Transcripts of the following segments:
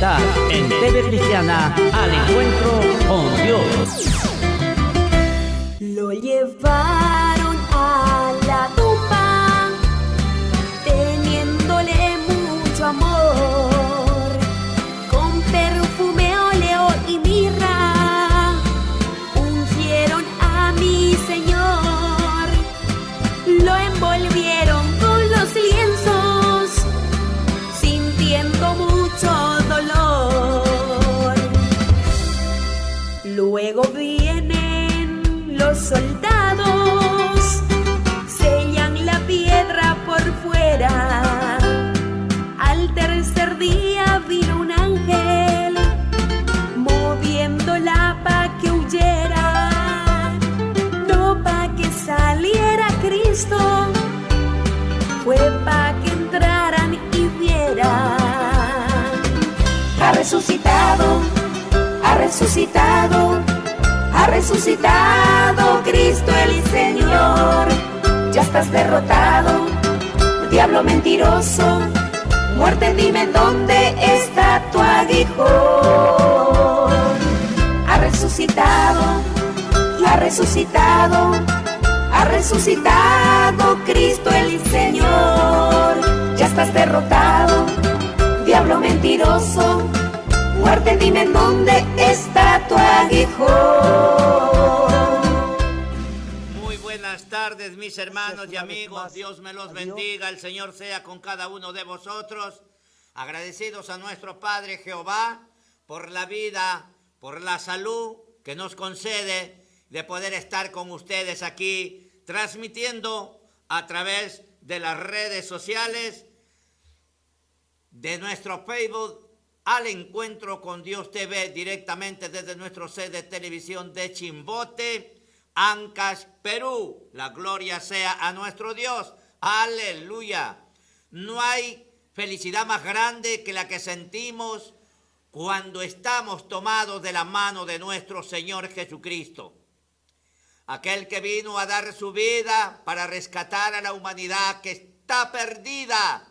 Estás en TV Cristiana al encuentro con Dios. Lo llevaron a la tumba, teniéndole mucho amor, con perfume, óleo y mirra, ungieron a mi Señor, lo envolvieron con los lienzos, sintiendo mucho dolor. Luego vienen los soldados, sellan la piedra por fuera. Al tercer día vino un ángel, moviéndola pa' que huyera, no pa' que saliera Cristo, fue pa' que entraran y vieran. Ha resucitado, ha resucitado, ha resucitado Cristo el Señor. Ya estás derrotado, diablo mentiroso. Muerte, dime dónde está tu aguijón. Ha resucitado, ha resucitado, ha resucitado Cristo el Señor. Ya estás derrotado, diablo mentiroso. Muerte, dime dónde está tu aguijón. Muy buenas tardes, mis hermanos y amigos. Dios me los bendiga. El Señor sea con cada uno de vosotros. Agradecidos a nuestro Padre Jehová por la vida, por la salud que nos concede de poder estar con ustedes aquí, transmitiendo a través de las redes sociales, de nuestro Facebook, al encuentro con Dios TV, directamente desde nuestro sede de televisión de Chimbote, Ancash, Perú. La gloria sea a nuestro Dios. Aleluya. No hay felicidad más grande que la que sentimos cuando estamos tomados de la mano de nuestro Señor Jesucristo. Aquel que vino a dar su vida para rescatar a la humanidad que está perdida,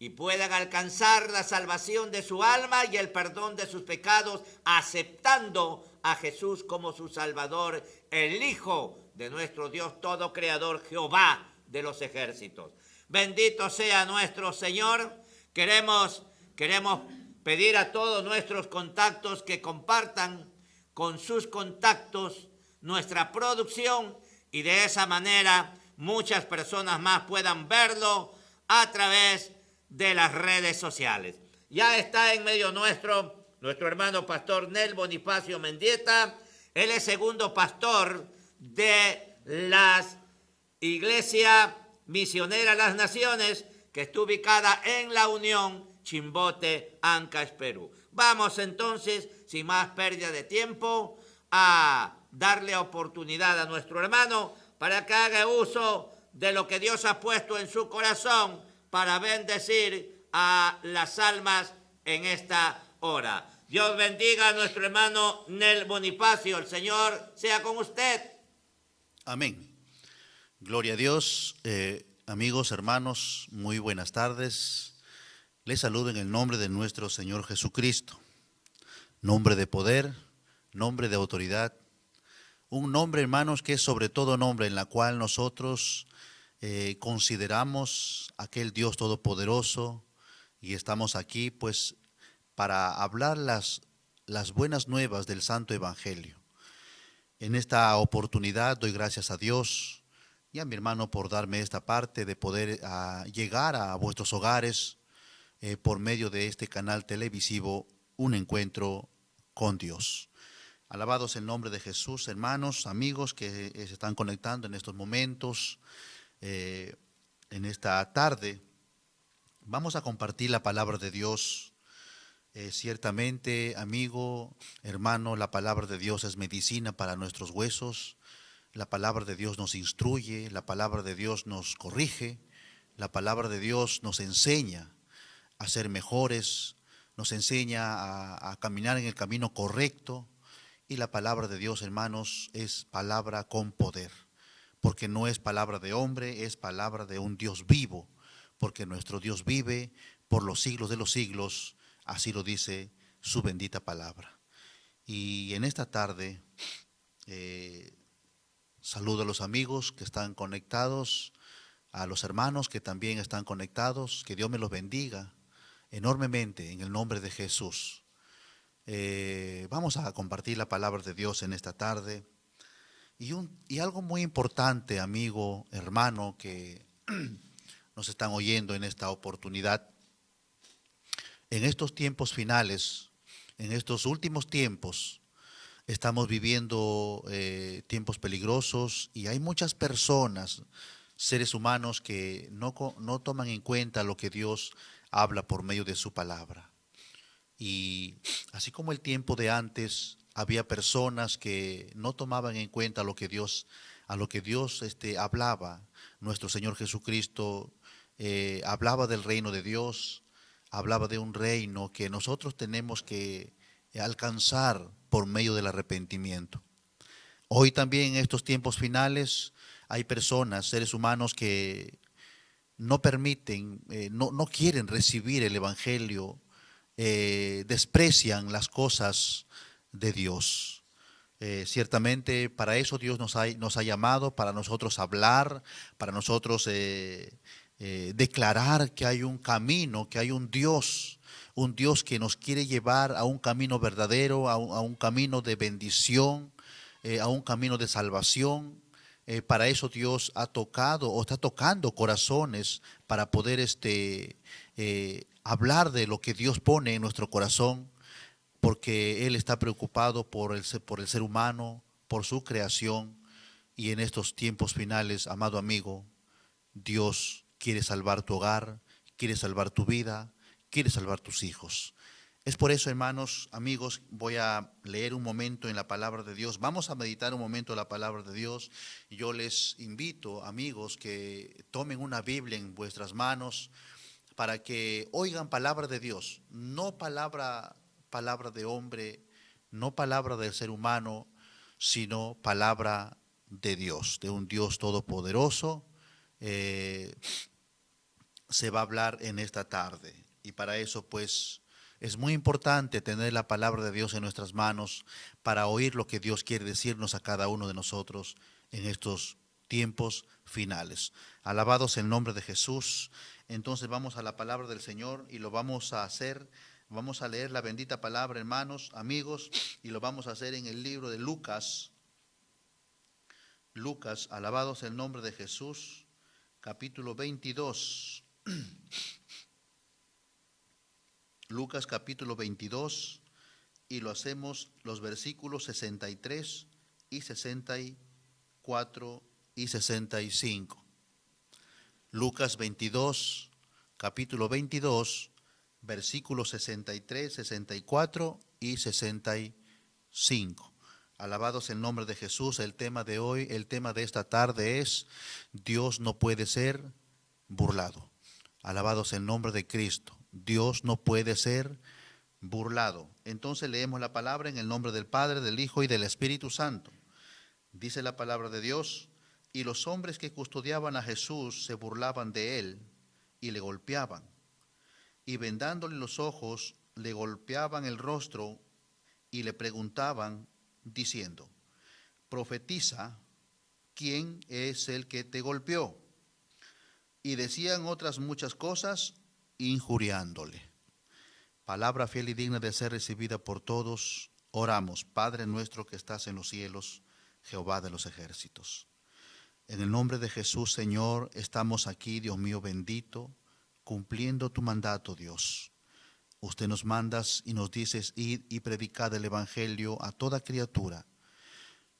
y puedan alcanzar la salvación de su alma y el perdón de sus pecados, aceptando a Jesús como su Salvador, el Hijo de nuestro Dios todo creador, Jehová de los ejércitos. Bendito sea nuestro Señor. Queremos pedir a todos nuestros contactos que compartan con sus contactos nuestra producción, y de esa manera muchas personas más puedan verlo a través de las redes sociales. Ya está en medio nuestro hermano pastor Nel Bonifacio Mendieta. Él es segundo pastor de la Iglesia Misionera Las Naciones, que está ubicada en La Unión, Chimbote, Ancash, Perú. Vamos entonces, sin más pérdida de tiempo, a darle oportunidad a nuestro hermano para que haga uso de lo que Dios ha puesto en su corazón para bendecir a las almas en esta hora. Dios bendiga a nuestro hermano Nel Bonifacio. El Señor sea con usted. Amén. Gloria a Dios. Amigos, hermanos, muy buenas tardes. Les saludo en el nombre de nuestro Señor Jesucristo. Nombre de poder, nombre de autoridad. Un nombre, hermanos, que es sobre todo nombre, en la cual nosotros consideramos aquel Dios todopoderoso, y estamos aquí pues para hablar las buenas nuevas del Santo Evangelio. En esta oportunidad doy gracias a Dios y a mi hermano por darme esta parte de poder llegar a vuestros hogares por medio de este canal televisivo, Un Encuentro con Dios. Alabados el nombre de Jesús, hermanos, amigos que se están conectando en estos momentos. En esta tarde vamos a compartir la palabra de Dios. Ciertamente, amigo, hermano, la palabra de Dios es medicina para nuestros huesos. La palabra de Dios nos instruye, la palabra de Dios nos corrige, la palabra de Dios nos enseña a ser mejores, nos enseña a caminar en el camino correcto. Y la palabra de Dios, hermanos, es palabra con poder, porque no es palabra de hombre, es palabra de un Dios vivo, porque nuestro Dios vive por los siglos de los siglos. Así lo dice su bendita palabra. Y en esta tarde saludo a los amigos que están conectados, a los hermanos que también están conectados. Que Dios me los bendiga enormemente en el nombre de Jesús. Vamos a compartir la palabra de Dios en esta tarde. Y algo muy importante, amigo, hermano, que nos están oyendo en esta oportunidad. En estos tiempos finales, en estos últimos tiempos, estamos viviendo tiempos peligrosos y hay muchas personas, seres humanos, que no toman en cuenta lo que Dios habla por medio de su palabra. Y así como el tiempo de antes, había personas que no tomaban en cuenta a lo que Dios hablaba. Nuestro Señor Jesucristo hablaba del reino de Dios, hablaba de un reino que nosotros tenemos que alcanzar por medio del arrepentimiento. Hoy también en estos tiempos finales hay personas, seres humanos, que no permiten, no quieren recibir el Evangelio, desprecian las cosas de Dios. Ciertamente para eso Dios nos ha llamado, para nosotros hablar, para nosotros declarar que hay un camino, que hay un Dios que nos quiere llevar a un camino verdadero, a un camino de bendición, a un camino de salvación. Para eso Dios ha tocado o está tocando corazones para poder hablar de lo que Dios pone en nuestro corazón, porque Él está preocupado por el ser humano, por su creación. Y en estos tiempos finales, amado amigo, Dios quiere salvar tu hogar, quiere salvar tu vida, quiere salvar tus hijos. Es por eso, hermanos, amigos, voy a leer un momento en la palabra de Dios. Vamos a meditar un momento en la palabra de Dios. Y yo les invito, amigos, que tomen una Biblia en vuestras manos para que oigan palabra de Dios, no palabra de hombre, no palabra del ser humano, sino palabra de Dios, de un Dios todopoderoso. Se va a hablar en esta tarde, y para eso pues es muy importante tener la palabra de Dios en nuestras manos para oír lo que Dios quiere decirnos a cada uno de nosotros en estos tiempos finales. Alabados el nombre de Jesús. Entonces vamos a la palabra del Señor y lo vamos a hacer. Vamos a leer la bendita palabra, hermanos, amigos, y lo vamos a hacer en el libro de Lucas. Lucas, alabados el nombre de Jesús, capítulo 22. Lucas capítulo 22, y lo hacemos los versículos 63 y 64 y 65. Lucas 22, capítulo 22, versículos 63, 64 y 65. Alabados el nombre de Jesús. El tema de hoy, el tema de esta tarde es: Dios no puede ser burlado. Alabados el nombre de Cristo. Dios no puede ser burlado. Entonces leemos la palabra en el nombre del Padre, del Hijo y del Espíritu Santo. Dice la palabra de Dios: y los hombres que custodiaban a Jesús se burlaban de él y le golpeaban. Y vendándole los ojos, le golpeaban el rostro y le preguntaban, diciendo: profetiza, ¿quién es el que te golpeó? Y decían otras muchas cosas, injuriándole. Palabra fiel y digna de ser recibida por todos. Oramos. Padre nuestro que estás en los cielos, Jehová de los ejércitos. En el nombre de Jesús, Señor, estamos aquí, Dios mío bendito, cumpliendo tu mandato, Dios. Usted nos mandas y nos dices: id y predicad el evangelio a toda criatura,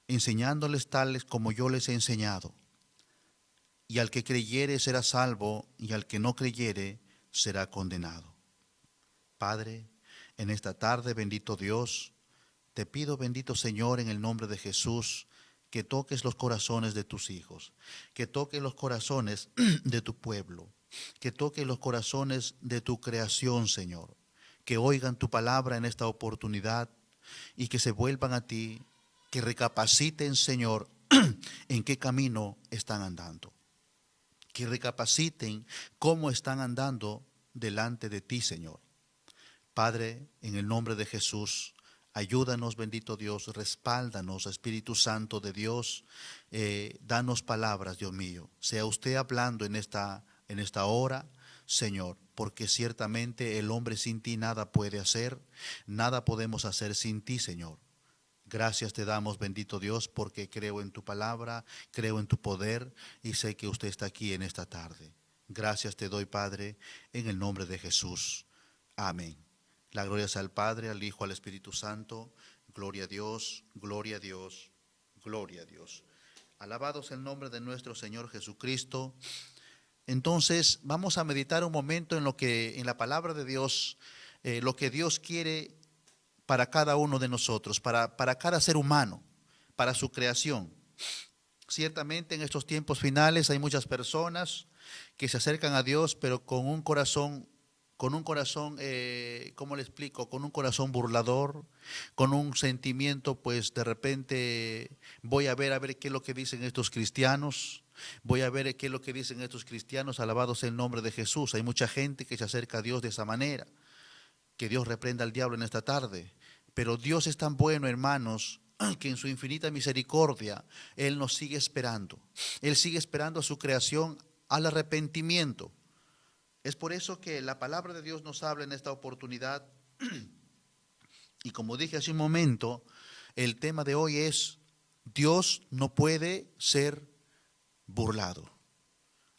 enseñándoles tales como yo les he enseñado. Y al que creyere será salvo, y al que no creyere será condenado. Padre, en esta tarde, bendito Dios, te pido, bendito Señor, en el nombre de Jesús, que toques los corazones de tus hijos, que toques los corazones de tu pueblo, que toques los corazones de tu creación, Señor, que oigan tu palabra en esta oportunidad y que se vuelvan a ti, que recapaciten, Señor, en qué camino están andando, que recapaciten cómo están andando delante de ti, Señor. Padre, en el nombre de Jesús, ayúdanos, bendito Dios, respáldanos, Espíritu Santo de Dios, danos palabras, Dios mío. Sea usted hablando en esta hora, Señor, porque ciertamente el hombre sin ti nada puede hacer, nada podemos hacer sin ti, Señor. Gracias te damos, bendito Dios, porque creo en tu palabra, creo en tu poder y sé que usted está aquí en esta tarde. Gracias te doy, Padre, en el nombre de Jesús. Amén. La gloria sea al Padre, al Hijo, al Espíritu Santo. Gloria a Dios, gloria a Dios, gloria a Dios. Alabado sea el nombre de nuestro Señor Jesucristo. Entonces vamos a meditar un momento en la palabra de Dios, lo que Dios quiere para cada uno de nosotros, para cada ser humano, para su creación. Ciertamente en estos tiempos finales hay muchas personas que se acercan a Dios, pero con un corazón, ¿cómo le explico? Con un corazón burlador, con un sentimiento, pues de repente voy a ver qué es lo que dicen estos cristianos. Voy a ver qué es lo que dicen estos cristianos, alabado sea el nombre de Jesús. Hay mucha gente que se acerca a Dios de esa manera. Que Dios reprenda al diablo en esta tarde. Pero Dios es tan bueno, hermanos, que en su infinita misericordia Él nos sigue esperando. Él sigue esperando a su creación al arrepentimiento. Es por eso que la palabra de Dios nos habla en esta oportunidad. Y como dije hace un momento, el tema de hoy es: Dios no puede ser burlado.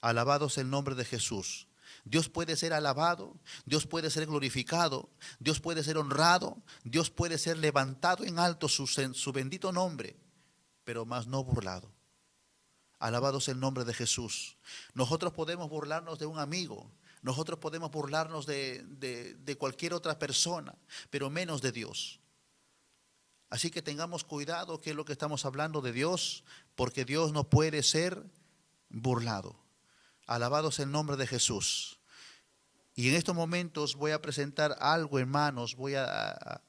Alabado sea el nombre de Jesús. Dios puede ser alabado, Dios puede ser glorificado, Dios puede ser honrado, Dios puede ser levantado en alto su bendito nombre, pero más no burlado. Alabado sea el nombre de Jesús. Nosotros podemos burlarnos de un amigo, nosotros podemos burlarnos de cualquier otra persona, pero menos de Dios. Así que tengamos cuidado que es lo que estamos hablando de Dios, porque Dios no puede ser burlado. Alabado sea el nombre de Jesús. Y en estos momentos voy a presentar algo, hermanos, voy a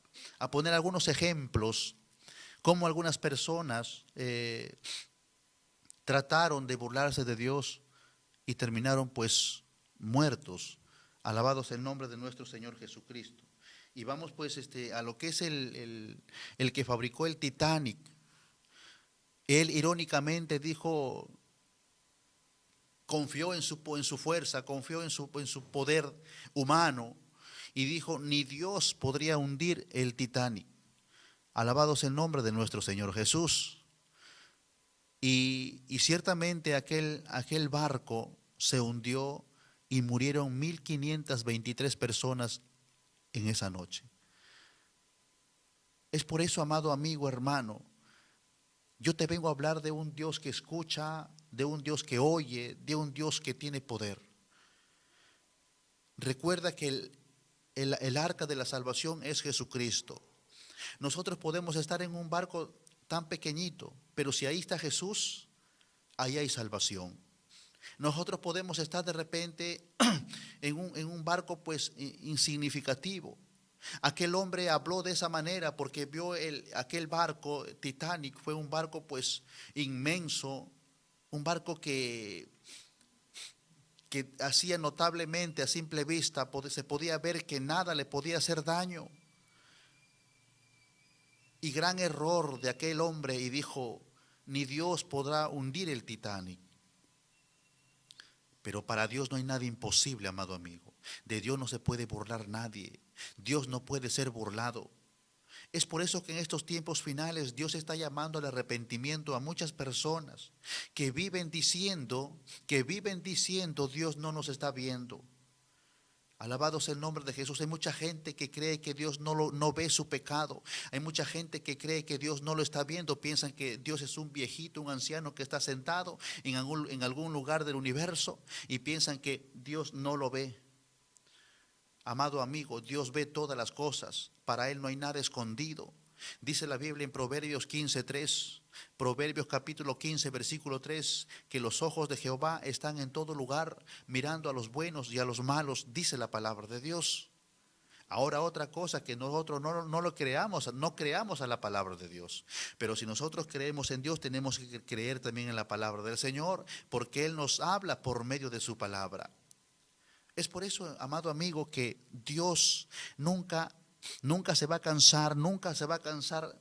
poner algunos ejemplos, cómo algunas personas trataron de burlarse de Dios y terminaron pues muertos. Alabado sea el nombre de nuestro Señor Jesucristo. Y vamos pues a lo que es el que fabricó el Titanic. Él irónicamente dijo, confió en su fuerza, confió en su poder humano y dijo, ni Dios podría hundir el Titanic. Alabado sea el nombre de nuestro Señor Jesús. Y ciertamente aquel barco se hundió y murieron 1523 personas en esa noche. Es por eso, amado amigo, hermano, yo te vengo a hablar de un Dios que escucha, de un Dios que oye, de un Dios que tiene poder. Recuerda que el arca de la salvación es Jesucristo. Nosotros podemos estar en un barco tan pequeñito, pero si ahí está Jesús, ahí hay salvación. Nosotros podemos estar de repente en un barco pues insignificativo. Aquel hombre habló de esa manera porque vio aquel barco Titanic, fue un barco pues inmenso, un barco que hacía notablemente a simple vista, se podía ver que nada le podía hacer daño. Y gran error de aquel hombre, y dijo, ni Dios podrá hundir el Titanic. Pero para Dios no hay nada imposible, amado amigo. De Dios no se puede burlar nadie. Dios no puede ser burlado. Es por eso que en estos tiempos finales Dios está llamando al arrepentimiento a muchas personas que viven diciendo Dios no nos está viendo. Alabado sea el nombre de Jesús. Hay mucha gente que cree que Dios no ve su pecado. Hay mucha gente que cree que Dios no lo está viendo. Piensan que Dios es un viejito, un anciano que está sentado en algún lugar del universo y piensan que Dios no lo ve. Amado amigo, Dios ve todas las cosas. Para Él no hay nada escondido. Dice la Biblia en Proverbios 15:3, Proverbios capítulo 15, versículo 3, que los ojos de Jehová están en todo lugar, mirando a los buenos y a los malos, dice la palabra de Dios. Ahora otra cosa, que nosotros no creamos a la palabra de Dios. Pero si nosotros creemos en Dios, tenemos que creer también en la palabra del Señor, porque Él nos habla por medio de su palabra. Es por eso, amado amigo, que Dios nunca se va a cansar, nunca se va a cansar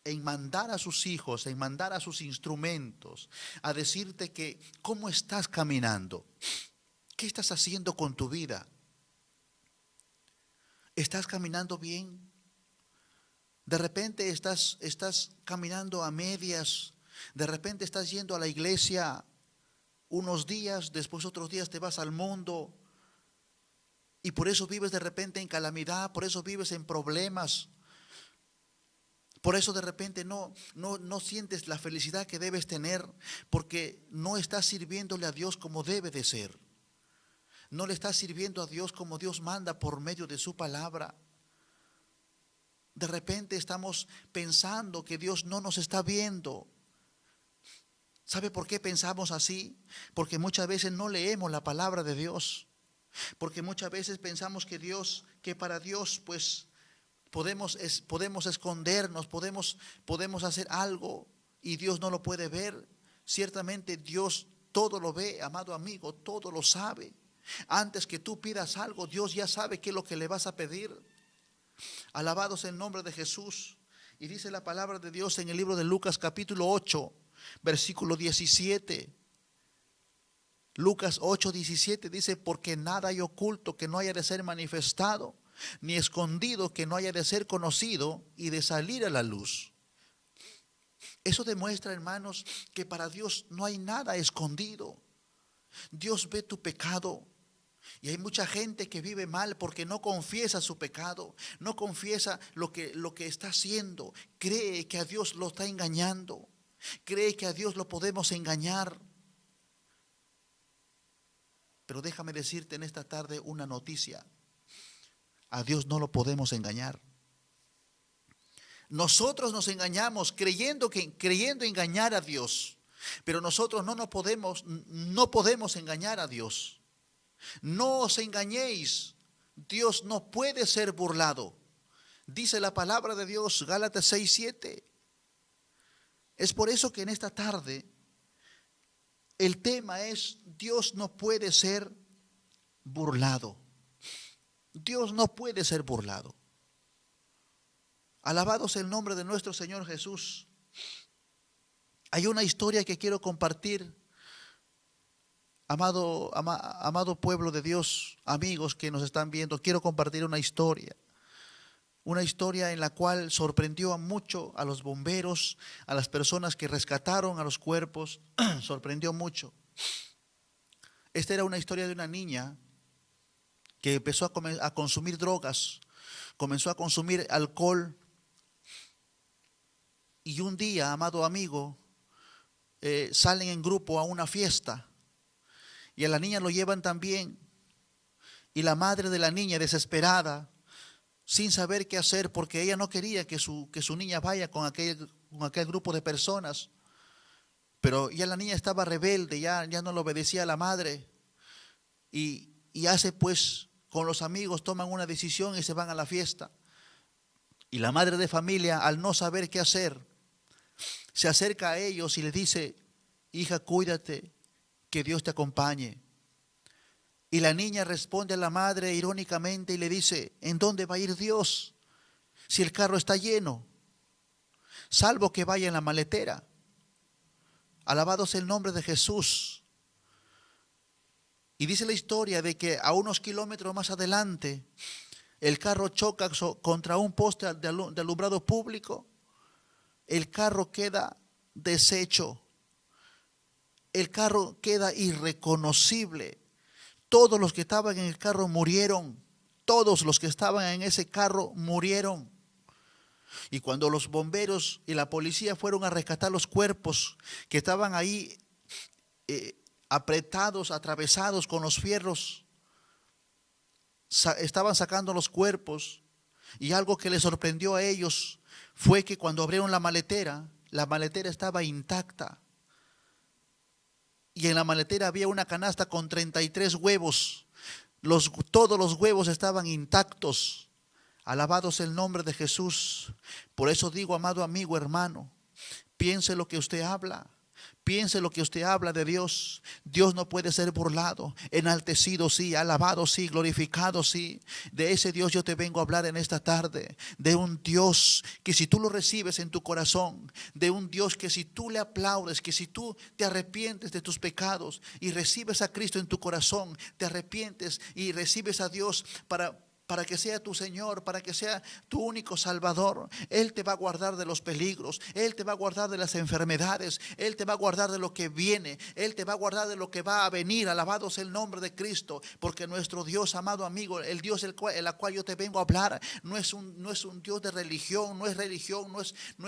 en mandar a sus hijos, en mandar a sus instrumentos, a decirte que cómo estás caminando, qué estás haciendo con tu vida. ¿Estás caminando bien? De repente estás caminando a medias, de repente estás yendo a la iglesia unos días, después otros días te vas al mundo y por eso vives de repente en calamidad, por eso vives en problemas. Por eso de repente no sientes la felicidad que debes tener, porque no estás sirviéndole a Dios como debe de ser. No le estás sirviendo a Dios como Dios manda por medio de su palabra. De repente estamos pensando que Dios no nos está viendo. ¿Sabe por qué pensamos así? Porque muchas veces no leemos la palabra de Dios. Porque muchas veces pensamos que para Dios pues podemos escondernos, podemos hacer algo y Dios no lo puede ver. Ciertamente Dios todo lo ve, amado amigo, todo lo sabe. Antes que tú pidas algo, Dios ya sabe qué es lo que le vas a pedir. Alabado sea el nombre de Jesús. Y dice la palabra de Dios en el libro de Lucas capítulo 8, versículo 17. Lucas 8, 17 dice: porque nada hay oculto que no haya de ser manifestado, ni escondido que no haya de ser conocido y de salir a la luz. Eso demuestra, hermanos, que para Dios no hay nada escondido. Dios ve tu pecado. Y hay mucha gente que vive mal porque no confiesa su pecado, no confiesa lo que está haciendo. Cree que a Dios lo está engañando, cree que a Dios lo podemos engañar. Pero déjame decirte en esta tarde una noticia: a Dios no lo podemos engañar. Nosotros nos engañamos creyendo engañar a Dios, pero nosotros no podemos engañar a Dios. No os engañéis, Dios no puede ser burlado. Dice la palabra de Dios, Gálatas 6:7. Es por eso que en esta tarde el tema es: Dios no puede ser burlado. Dios no puede ser burlado. Alabado sea el nombre de nuestro Señor Jesús. Hay una historia que quiero compartir. Amado pueblo de Dios, amigos que nos están viendo, quiero compartir una historia en la cual sorprendió mucho a los bomberos, a las personas que rescataron a los cuerpos, sorprendió mucho. Esta era una historia de una niña que empezó a consumir drogas, comenzó a consumir alcohol, y un día, amado amigo, salen en grupo a una fiesta. Y a la niña lo llevan también. Y la madre de la niña, desesperada, sin saber qué hacer, porque ella no quería que su niña vaya con aquel grupo de personas. Pero ya la niña estaba rebelde, ya no le obedecía a la madre. Y hace pues, con los amigos toman una decisión y se van a la fiesta. Y la madre de familia, al no saber qué hacer, se acerca a ellos y les dice: hija, cuídate, que Dios te acompañe. Y la niña responde a la madre irónicamente y le dice: ¿en dónde va a ir Dios si el carro está lleno? Salvo que vaya en la maletera. Alabado sea el nombre de Jesús. Y dice la historia de que a unos kilómetros más adelante el carro choca contra un poste de alumbrado público. El carro queda deshecho. El carro queda irreconocible. Todos los que estaban en el carro murieron. Todos los que estaban en ese carro murieron. Y cuando los bomberos y la policía fueron a rescatar los cuerpos que estaban ahí apretados, atravesados con los fierros, estaban sacando los cuerpos, y algo que les sorprendió a ellos fue que cuando abrieron la maletera estaba intacta. Y en la maletera había una canasta con 33 huevos. Todos los huevos estaban intactos. Alabado sea el nombre de Jesús. Por eso digo, amado amigo, hermano, piense lo que usted habla. Piense lo que usted habla de Dios. Dios no puede ser burlado, enaltecido sí, alabado sí, glorificado sí. De ese Dios yo te vengo a hablar en esta tarde. De un Dios que si tú lo recibes en tu corazón, de un Dios que si tú le aplaudes, que si tú te arrepientes de tus pecados y recibes a Cristo en tu corazón, te arrepientes y recibes a Dios para que sea tu Señor, para que sea tu único Salvador. Él te va a guardar de los peligros, Él te va a guardar de las enfermedades, Él te va a guardar de lo que viene, Él te va a guardar de lo que va a venir. Alabado sea el nombre de Cristo, porque nuestro Dios, amado amigo, el Dios el cual yo te vengo a hablar, no es un Dios de religión, no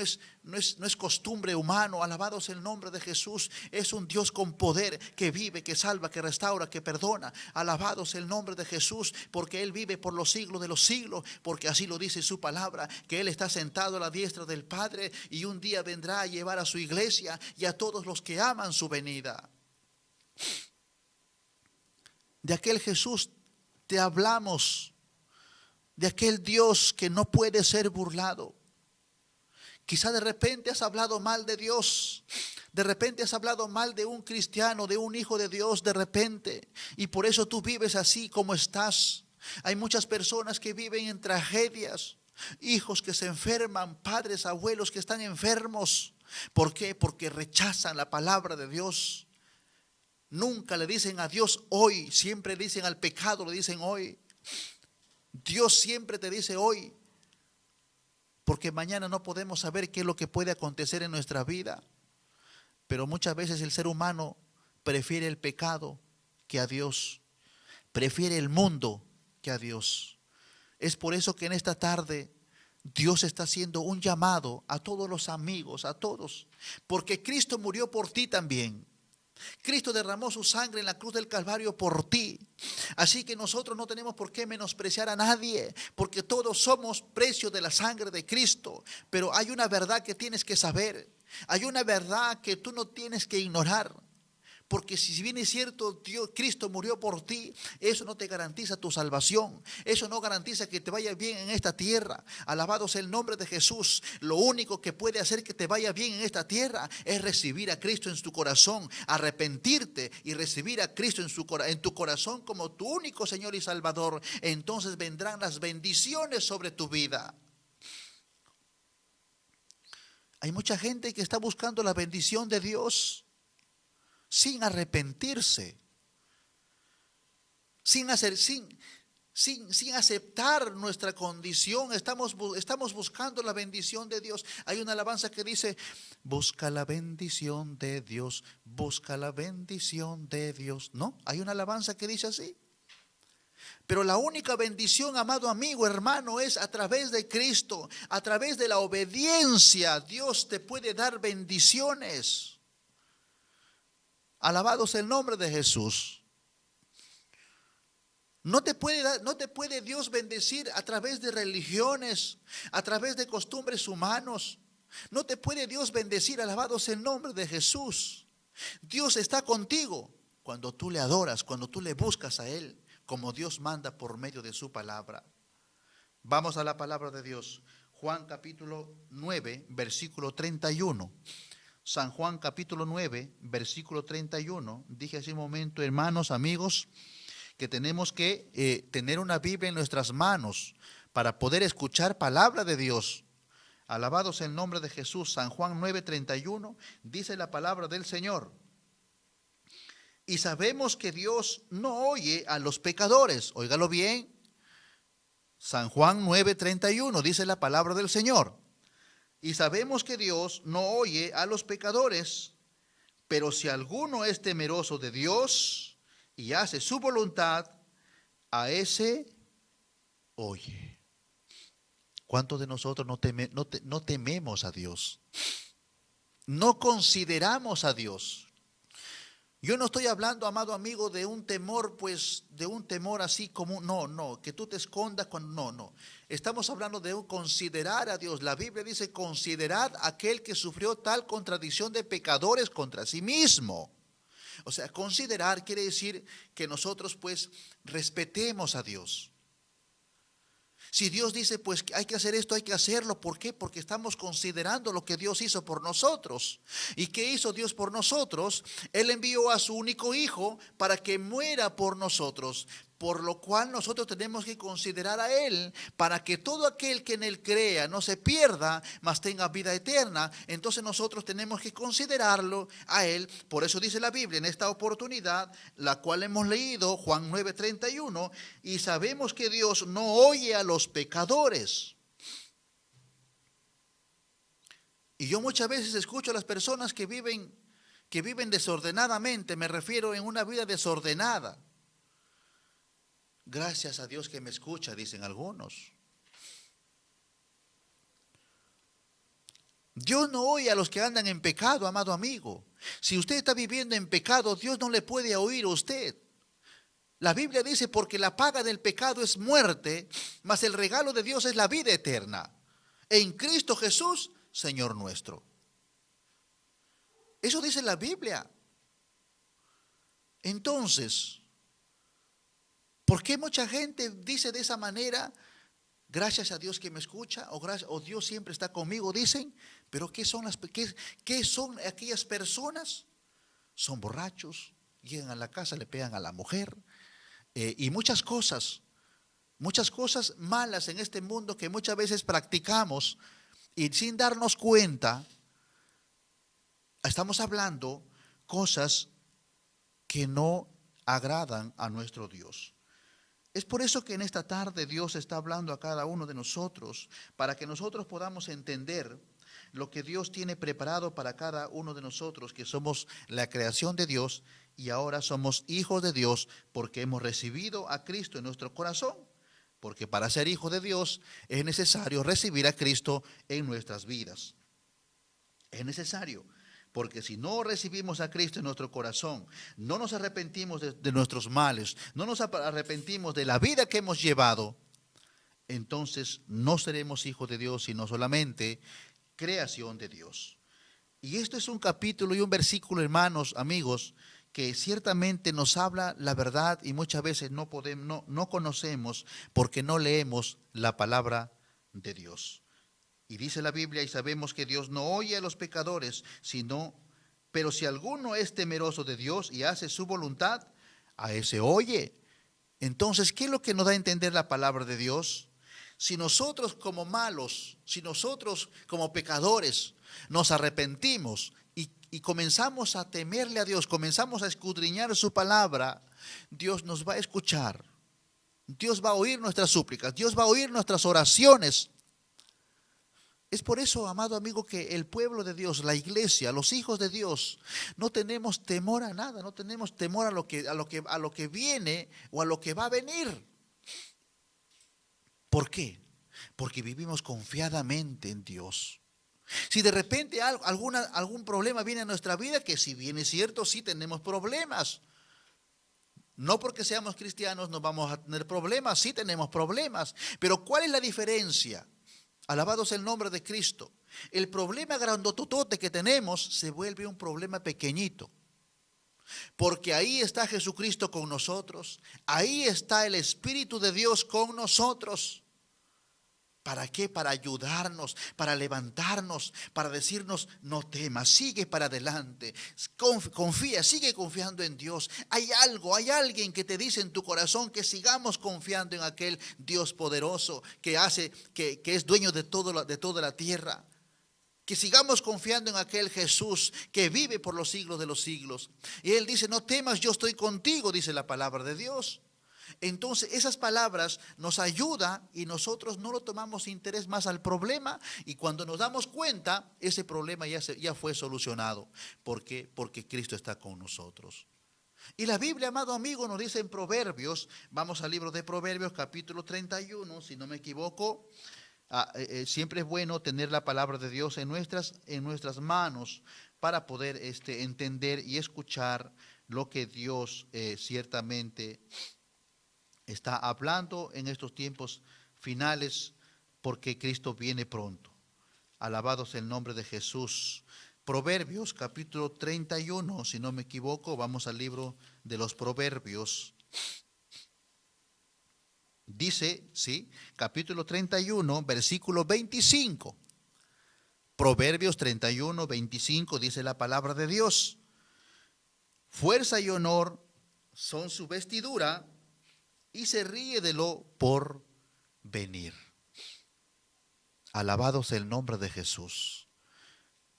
es costumbre humano. Alabado sea el nombre de Jesús. Es un Dios con poder, que vive, que salva, que restaura, que perdona. Alabado sea el nombre de Jesús, porque Él vive por los siglos de los siglos, porque así lo dice su palabra, que Él está sentado a la diestra del Padre y un día vendrá a llevar a su iglesia y a todos los que aman su venida. De aquel Jesús te hablamos, de aquel Dios que no puede ser burlado. Quizá de repente has hablado mal de Dios, de repente has hablado mal de un cristiano, de un hijo de Dios, de repente, y por eso tú vives así como estás. Hay muchas personas que viven en tragedias, hijos que se enferman, padres, abuelos que están enfermos. ¿Por qué? Porque rechazan la palabra de Dios. Nunca le dicen a Dios hoy, siempre dicen al pecado, le dicen hoy. Dios siempre te dice hoy, porque mañana no podemos saber qué es lo que puede acontecer en nuestra vida. Pero muchas veces el ser humano prefiere el pecado que a Dios, prefiere el mundo que a Dios. Es por eso que en esta tarde Dios está haciendo un llamado a todos los amigos, a todos, porque Cristo murió por ti también. Cristo derramó su sangre en la cruz del Calvario por ti. Así que nosotros no tenemos por qué menospreciar a nadie, porque todos somos precio de la sangre de Cristo. Pero hay una verdad que tienes que saber, hay una verdad que tú no tienes que ignorar. Porque si bien es cierto, Dios, Cristo murió por ti, eso no te garantiza tu salvación. Eso no garantiza que te vaya bien en esta tierra. Alabado sea el nombre de Jesús. Lo único que puede hacer que te vaya bien en esta tierra es recibir a Cristo en tu corazón, arrepentirte y recibir a Cristo en tu corazón como tu único Señor y Salvador. Entonces vendrán las bendiciones sobre tu vida. Hay mucha gente que está buscando la bendición de Dios sin arrepentirse, sin aceptar nuestra condición. Estamos buscando la bendición de Dios. Hay una alabanza que dice: busca la bendición de Dios, busca la bendición de Dios. ¿No? Hay una alabanza que dice así. Pero la única bendición, amado amigo, hermano, es a través de Cristo, a través de la obediencia. Dios te puede dar bendiciones. Alabado sea el nombre de Jesús. No te puede Dios bendecir a través de religiones, a través de costumbres humanos. No te puede Dios bendecir, alabado sea el nombre de Jesús. Dios está contigo cuando tú le adoras, cuando tú le buscas a Él, como Dios manda por medio de su palabra. Vamos a la palabra de Dios. Juan capítulo 9, versículo 31. San Juan capítulo 9, versículo 31. Dije hace un momento, hermanos, amigos, que tenemos que tener una Biblia en nuestras manos para poder escuchar palabra de Dios. Alabado sea el nombre de Jesús. San Juan 9, 31 dice la palabra del Señor: y sabemos que Dios no oye a los pecadores. Óigalo bien. San Juan 9, 31 dice la palabra del Señor. Y sabemos que Dios no oye a los pecadores, pero si alguno es temeroso de Dios y hace su voluntad, a ese oye. ¿Cuántos de nosotros no tememos a Dios? No consideramos a Dios. Yo no estoy hablando, amado amigo, de un temor, pues, de un temor así como, no, que tú te escondas cuando, no. Estamos hablando de un considerar a Dios. La Biblia dice: considerad a aquel que sufrió tal contradicción de pecadores contra sí mismo. O sea, considerar quiere decir que nosotros, pues, respetemos a Dios. Si Dios dice, pues hay que hacer esto, hay que hacerlo. ¿Por qué? Porque estamos considerando lo que Dios hizo por nosotros. ¿Y qué hizo Dios por nosotros? Él envió a su único hijo para que muera por nosotros. Por lo cual nosotros tenemos que considerar a Él para que todo aquel que en Él crea no se pierda, mas tenga vida eterna. Entonces nosotros tenemos que considerarlo a Él. Por eso dice la Biblia en esta oportunidad, la cual hemos leído, Juan 9:31, y sabemos que Dios no oye a los pecadores. Y yo muchas veces escucho a las personas que viven desordenadamente, me refiero en una vida desordenada. Gracias a Dios que me escucha, dicen algunos. Dios no oye a los que andan en pecado, amado amigo. Si usted está viviendo en pecado, Dios no le puede oír a usted. La Biblia dice, porque la paga del pecado es muerte, mas el regalo de Dios es la vida eterna en Cristo Jesús, Señor nuestro. Eso dice la Biblia. Entonces, ¿por qué mucha gente dice de esa manera? Gracias a Dios que me escucha, o Dios siempre está conmigo, dicen. Pero ¿qué son aquellas personas? Son borrachos, llegan a la casa, le pegan a la mujer, y muchas cosas malas en este mundo que muchas veces practicamos y sin darnos cuenta, estamos hablando cosas que no agradan a nuestro Dios. Es por eso que en esta tarde Dios está hablando a cada uno de nosotros, para que nosotros podamos entender lo que Dios tiene preparado para cada uno de nosotros, que somos la creación de Dios y ahora somos hijos de Dios porque hemos recibido a Cristo en nuestro corazón. Porque para ser hijo de Dios es necesario recibir a Cristo en nuestras vidas. Es necesario. Porque si no recibimos a Cristo en nuestro corazón, no nos arrepentimos de nuestros males, no nos arrepentimos de la vida que hemos llevado, entonces no seremos hijos de Dios, sino solamente creación de Dios. Y esto es un capítulo y un versículo, hermanos, amigos, que ciertamente nos habla la verdad y muchas veces no conocemos porque no leemos la palabra de Dios. Y dice la Biblia, y sabemos que Dios no oye a los pecadores, pero si alguno es temeroso de Dios y hace su voluntad, a ese oye. Entonces, ¿qué es lo que nos da a entender la palabra de Dios? Si nosotros como malos, si nosotros como pecadores nos arrepentimos y comenzamos a temerle a Dios, comenzamos a escudriñar su palabra, Dios nos va a escuchar. Dios va a oír nuestras súplicas, Dios va a oír nuestras oraciones. Es por eso, amado amigo, que el pueblo de Dios, la iglesia, los hijos de Dios, no tenemos temor a nada, no tenemos temor a lo que viene o a lo que va a venir. ¿Por qué? Porque vivimos confiadamente en Dios. Si de repente algún problema viene a nuestra vida, que si bien es cierto, sí tenemos problemas. No porque seamos cristianos no vamos a tener problemas, sí tenemos problemas. Pero ¿cuál es la diferencia? Alabado sea el nombre de Cristo. El problema grandototote que tenemos se vuelve un problema pequeñito. Porque ahí está Jesucristo con nosotros. Ahí está el Espíritu de Dios con nosotros. ¿Para qué? Para ayudarnos, para levantarnos, para decirnos, no temas, sigue para adelante, confía, sigue confiando en Dios. Hay alguien que te dice en tu corazón que sigamos confiando en aquel Dios poderoso que es dueño de toda la tierra. Que sigamos confiando en aquel Jesús que vive por los siglos de los siglos. Y Él dice, no temas, yo estoy contigo, dice la palabra de Dios. Entonces esas palabras nos ayudan y nosotros no lo tomamos interés más al problema, y cuando nos damos cuenta ese problema ya fue solucionado. ¿Por qué? Porque Cristo está con nosotros. Y la Biblia, amado amigo, nos dice en Proverbios, vamos al libro de Proverbios capítulo 31, si no me equivoco. Siempre es bueno tener la palabra de Dios en nuestras manos para poder entender y escuchar lo que Dios ciertamente está hablando en estos tiempos finales, porque Cristo viene pronto. Alabado sea el nombre de Jesús. Proverbios capítulo 31, si no me equivoco, vamos al libro de los Proverbios. Dice, ¿sí? Capítulo 31, versículo 25. Proverbios 31, 25 dice la palabra de Dios. Fuerza y honor son su vestidura y se ríe de lo por venir. Alabado sea el nombre de Jesús.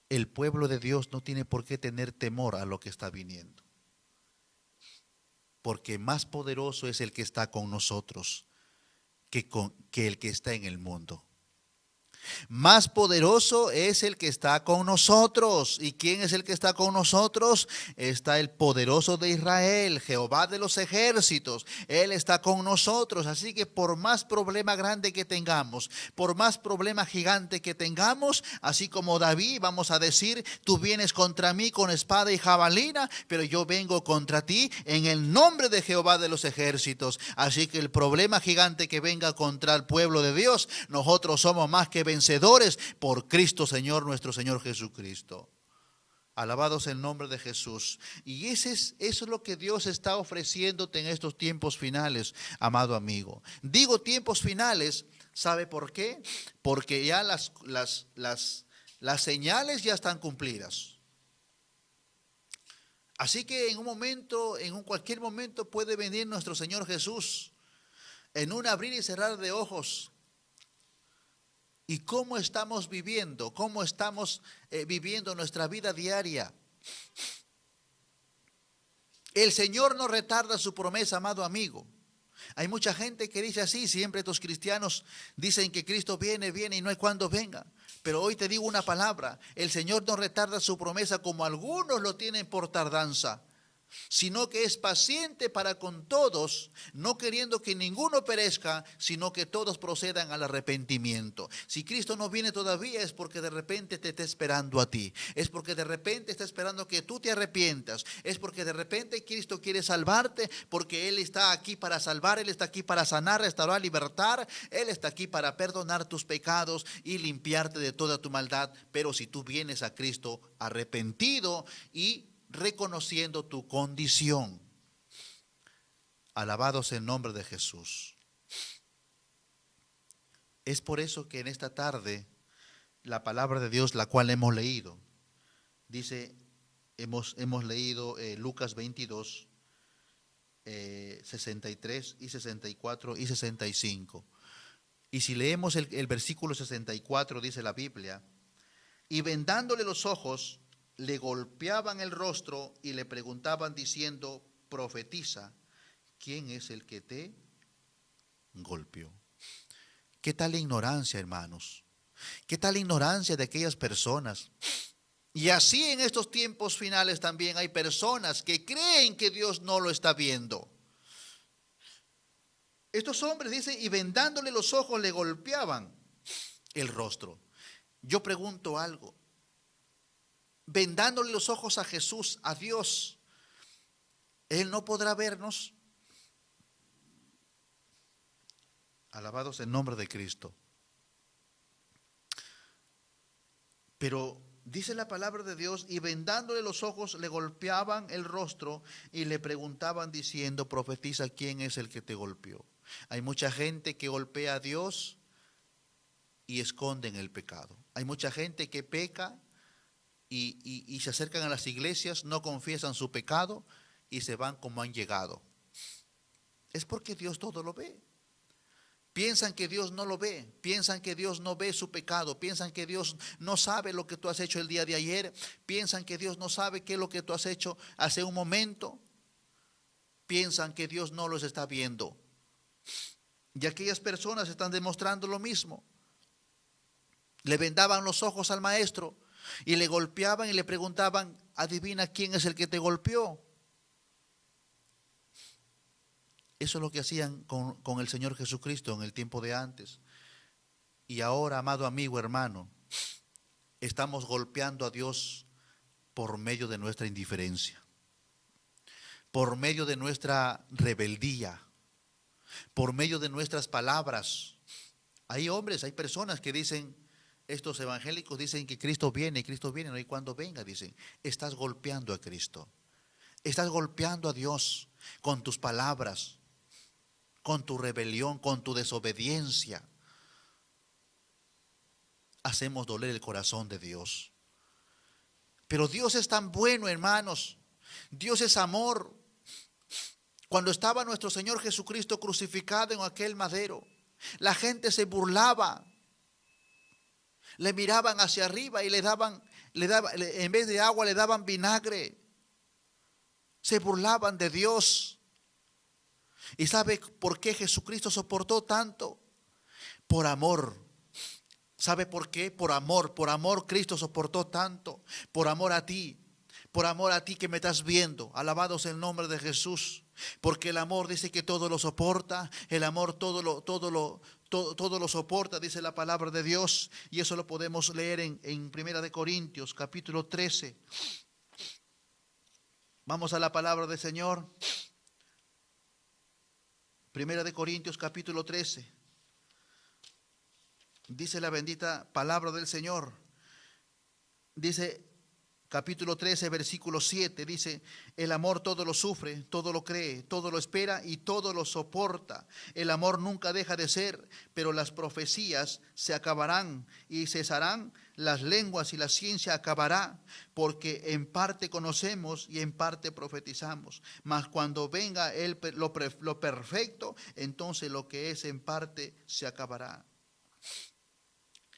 El pueblo de Dios no tiene por qué tener temor a lo que está viniendo, porque más poderoso es el que está con nosotros que el que está en el mundo. Más poderoso es el que está con nosotros. ¿Y quién es el que está con nosotros? Está el poderoso de Israel, Jehová de los ejércitos. Él está con nosotros. Así que por más problema grande que tengamos, por más problema gigante que tengamos, así como David, vamos a decir, tú vienes contra mí con espada y jabalina, pero yo vengo contra ti en el nombre de Jehová de los ejércitos. Así que el problema gigante que venga contra el pueblo de Dios, nosotros somos más que vencedores por Cristo Señor, nuestro Señor Jesucristo. Alabado sea el nombre de Jesús. Y eso es lo que Dios está ofreciéndote en estos tiempos finales, amado amigo. Digo tiempos finales, ¿sabe por qué? Porque ya las señales ya están cumplidas. Así que en cualquier momento puede venir nuestro Señor Jesús en un abrir y cerrar de ojos. ¿Y cómo estamos viviendo? ¿Cómo estamos viviendo nuestra vida diaria? El Señor no retarda su promesa, amado amigo. Hay mucha gente que dice así, siempre estos cristianos dicen que Cristo viene y no hay cuándo venga. Pero hoy te digo una palabra, el Señor no retarda su promesa como algunos lo tienen por tardanza, sino que es paciente para con todos, no queriendo que ninguno perezca, sino que todos procedan al arrepentimiento. Si Cristo no viene todavía es porque de repente te está esperando a ti, es porque de repente está esperando que tú te arrepientas, es porque de repente Cristo quiere salvarte, porque Él está aquí para salvar, Él está aquí para sanar, restaurar, libertar, Él está aquí para perdonar tus pecados y limpiarte de toda tu maldad. Pero si tú vienes a Cristo arrepentido y reconociendo tu condición, alabado sea el nombre de Jesús. Es por eso que en esta tarde la palabra de Dios, la cual hemos leído, dice, hemos leído Lucas 22, 63 y 64 y 65. Y si leemos el versículo 64, dice la Biblia, y vendándole los ojos, le golpeaban el rostro y le preguntaban diciendo, profetiza, ¿quién es el que te golpeó? ¿Qué tal la ignorancia, hermanos? ¿Qué tal la ignorancia de aquellas personas? Y así en estos tiempos finales también hay personas que creen que Dios no lo está viendo. Estos hombres, dicen, y vendándole los ojos le golpeaban el rostro. Yo pregunto algo. Vendándole los ojos a Jesús, a Dios, Él no podrá vernos. Alabados el nombre de Cristo. Pero dice la palabra de Dios, y vendándole los ojos le golpeaban el rostro y le preguntaban diciendo, profetiza, ¿quién es el que te golpeó? Hay mucha gente que golpea a Dios y esconden el pecado. Hay mucha gente que peca y se acercan a las iglesias, no confiesan su pecado y se van como han llegado. Es porque Dios todo lo ve. Piensan que Dios no lo ve, piensan que Dios no ve su pecado, piensan que Dios no sabe lo que tú has hecho el día de ayer, piensan que Dios no sabe qué es lo que tú has hecho hace un momento, piensan que Dios no los está viendo. Y aquellas personas están demostrando lo mismo. Le vendaban los ojos al maestro y le golpeaban y le preguntaban, adivina quién es el que te golpeó. Eso es lo que hacían con el Señor Jesucristo en el tiempo de antes. Y ahora, amado amigo, hermano, estamos golpeando a Dios por medio de nuestra indiferencia, por medio de nuestra rebeldía, por medio de nuestras palabras. Hay hombres, hay personas que dicen, estos evangélicos dicen que Cristo viene, no hay cuándo venga, dicen. Estás golpeando a Cristo, estás golpeando a Dios con tus palabras. con tu rebelión, con tu desobediencia, hacemos doler el corazón de Dios. Pero Dios es tan bueno, hermanos. Dios es amor. Cuando estaba nuestro Señor Jesucristo crucificado en aquel madero, la gente se burlaba. Le miraban hacia arriba y le daban, en vez de agua le daban vinagre. Se burlaban de Dios. ¿Y sabe por qué Jesucristo soportó tanto? Por amor. ¿Sabe por qué? Por amor Cristo soportó tanto. Por amor a ti que me estás viendo. Alabado sea el nombre de Jesús. Porque el amor dice que todo lo soporta. El amor todo lo soporta, dice la palabra de Dios. Y eso lo podemos leer en Primera de Corintios, capítulo 13. Vamos a la palabra del Señor. Primera de Corintios, capítulo 13. Dice la bendita palabra del Señor. Dice capítulo 13, versículo 7. Dice: el amor todo lo sufre, todo lo cree, todo lo espera y todo lo soporta. El amor nunca deja de ser, pero las profecías se acabarán y cesarán, las lenguas y la ciencia acabará, porque en parte conocemos y en parte profetizamos. Mas cuando venga lo perfecto, entonces lo que es en parte se acabará.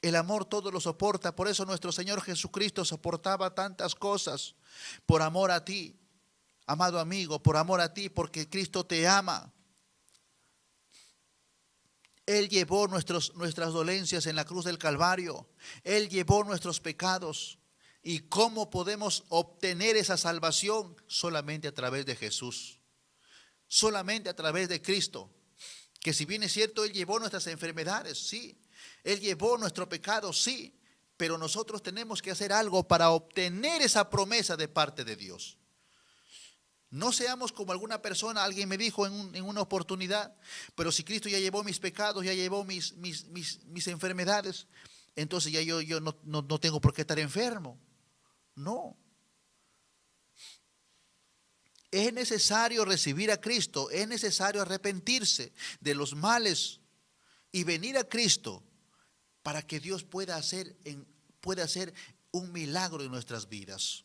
El amor todo lo soporta. Por eso nuestro Señor Jesucristo soportaba tantas cosas. Por amor a ti, amado amigo, por amor a ti, porque Cristo te ama. Él llevó nuestras dolencias en la cruz del Calvario. Él llevó nuestros pecados. ¿Y cómo podemos obtener esa salvación? Solamente a través de Jesús. Solamente a través de Cristo. Que si bien es cierto, Él llevó nuestras enfermedades, sí. Él llevó nuestro pecado, sí, pero nosotros tenemos que hacer algo para obtener esa promesa de parte de Dios. No seamos como alguna persona, alguien me dijo en una oportunidad: pero si Cristo ya llevó mis pecados, ya llevó mis enfermedades, entonces ya yo no tengo por qué estar enfermo. No. Es necesario recibir a Cristo, es necesario arrepentirse de los males y venir a Cristo, para que Dios pueda hacer un milagro en nuestras vidas.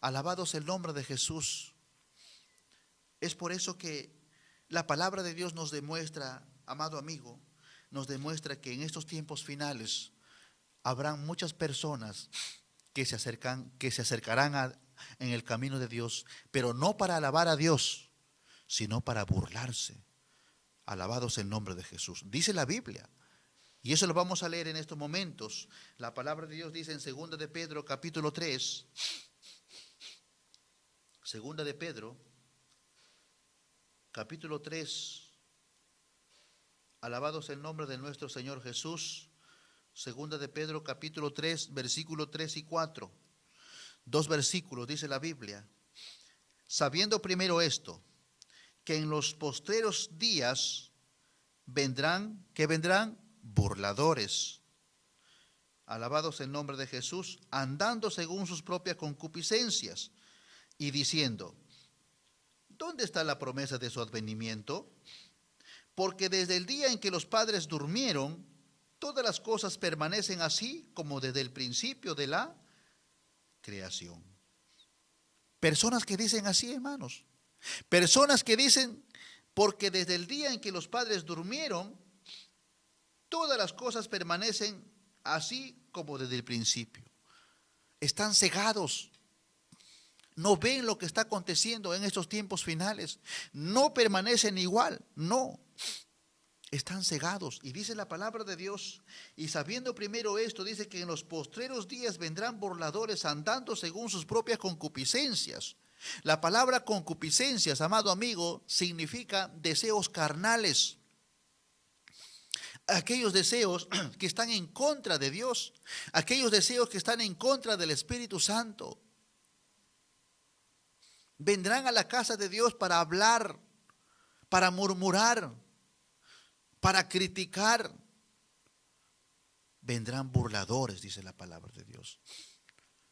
Alabado sea el nombre de Jesús. Es por eso que la palabra de Dios nos demuestra, amado amigo, nos demuestra que en estos tiempos finales habrán muchas personas que se acercarán en el camino de Dios, pero no para alabar a Dios, sino para burlarse. Alabado sea el nombre de Jesús. Dice la Biblia. Y eso lo vamos a leer en estos momentos. La palabra de Dios dice en 2 de Pedro, capítulo 3. 2 de Pedro, capítulo 3. Alabado sea el nombre de nuestro Señor Jesús. 2 de Pedro, capítulo 3, versículos 3 y 4. 2 versículos, dice la Biblia. Sabiendo primero esto, que en los postreros días vendrán, ¿qué vendrán? Burladores. Alabado sea el nombre de Jesús, andando según sus propias concupiscencias y diciendo: ¿dónde está la promesa de su advenimiento? Porque desde el día en que los padres durmieron, todas las cosas permanecen así como desde el principio de la creación. Personas que dicen así, hermanos. Personas que dicen: porque desde el día en que los padres durmieron, todas las cosas permanecen así como desde el principio. Están cegados. No ven lo que está aconteciendo en estos tiempos finales. No permanecen igual. No. Están cegados. Y dice la palabra de Dios: y sabiendo primero esto, dice que en los postreros días vendrán burladores andando según sus propias concupiscencias. La palabra concupiscencias, amado amigo, significa deseos carnales. Aquellos deseos que están en contra de Dios, aquellos deseos que están en contra del Espíritu Santo. Vendrán a la casa de Dios para hablar, para murmurar, para criticar. Vendrán burladores, dice la palabra de Dios.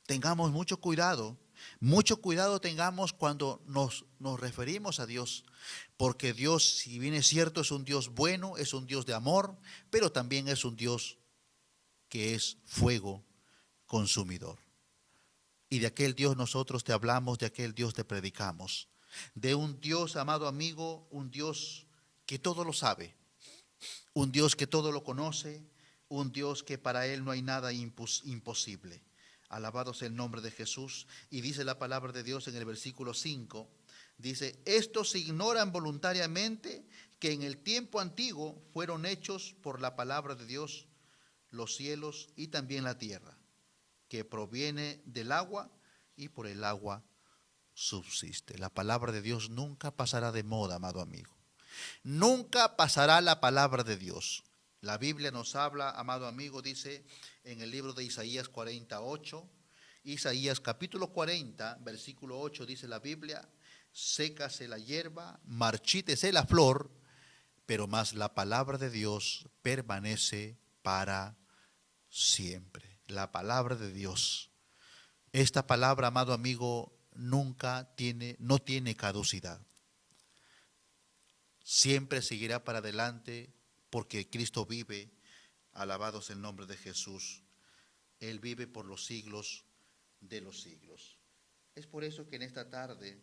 tengamos mucho cuidado tengamos cuando nos referimos a Dios, porque Dios, si bien es cierto, es un Dios bueno, es un Dios de amor, pero también es un Dios que es fuego consumidor. Y de aquel Dios nosotros te hablamos, de aquel Dios te predicamos, de un Dios, amado amigo, un Dios que todo lo sabe, un Dios que todo lo conoce, un Dios que para Él no hay nada imposible. Alabado sea el nombre de Jesús. Y dice la palabra de Dios en el versículo 5, dice: estos ignoran voluntariamente que en el tiempo antiguo fueron hechos por la palabra de Dios los cielos y también la tierra, que proviene del agua y por el agua subsiste. La palabra de Dios nunca pasará de moda, amado amigo. Nunca pasará la palabra de Dios. La Biblia nos habla, amado amigo, dice en el libro de Isaías 48, Isaías capítulo 40, versículo 8, dice la Biblia: sécase la hierba, marchítese la flor, pero más la palabra de Dios permanece para siempre. La palabra de Dios. Esta palabra, amado amigo, no tiene caducidad. Siempre seguirá para adelante porque Cristo vive. Alabado sea el nombre de Jesús. Él vive por los siglos de los siglos. Es por eso que en esta tarde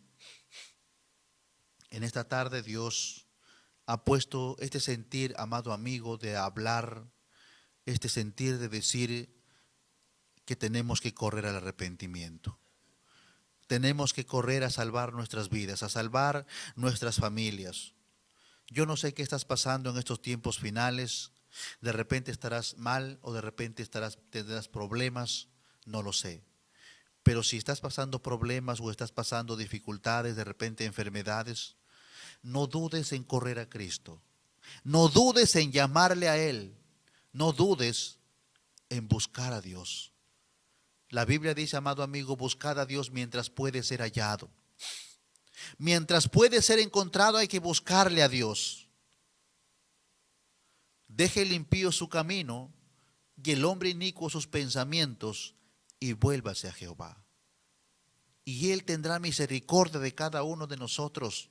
Dios ha puesto este sentir, amado amigo, de hablar, este sentir de decir que tenemos que correr al arrepentimiento. Tenemos que correr a salvar nuestras vidas, a salvar nuestras familias. Yo no sé qué estás pasando en estos tiempos finales. De repente estarás mal o de repente tendrás problemas, no lo sé. Pero si estás pasando problemas o estás pasando dificultades, de repente enfermedades, no dudes en correr a Cristo. No dudes en llamarle a Él. No dudes en buscar a Dios. La Biblia dice, amado amigo, buscad a Dios mientras puede ser hallado. Mientras puede ser encontrado hay que buscarle a Dios. Deje el impío su camino y el hombre inicuo sus pensamientos y vuélvase a Jehová. Y Él tendrá misericordia de cada uno de nosotros.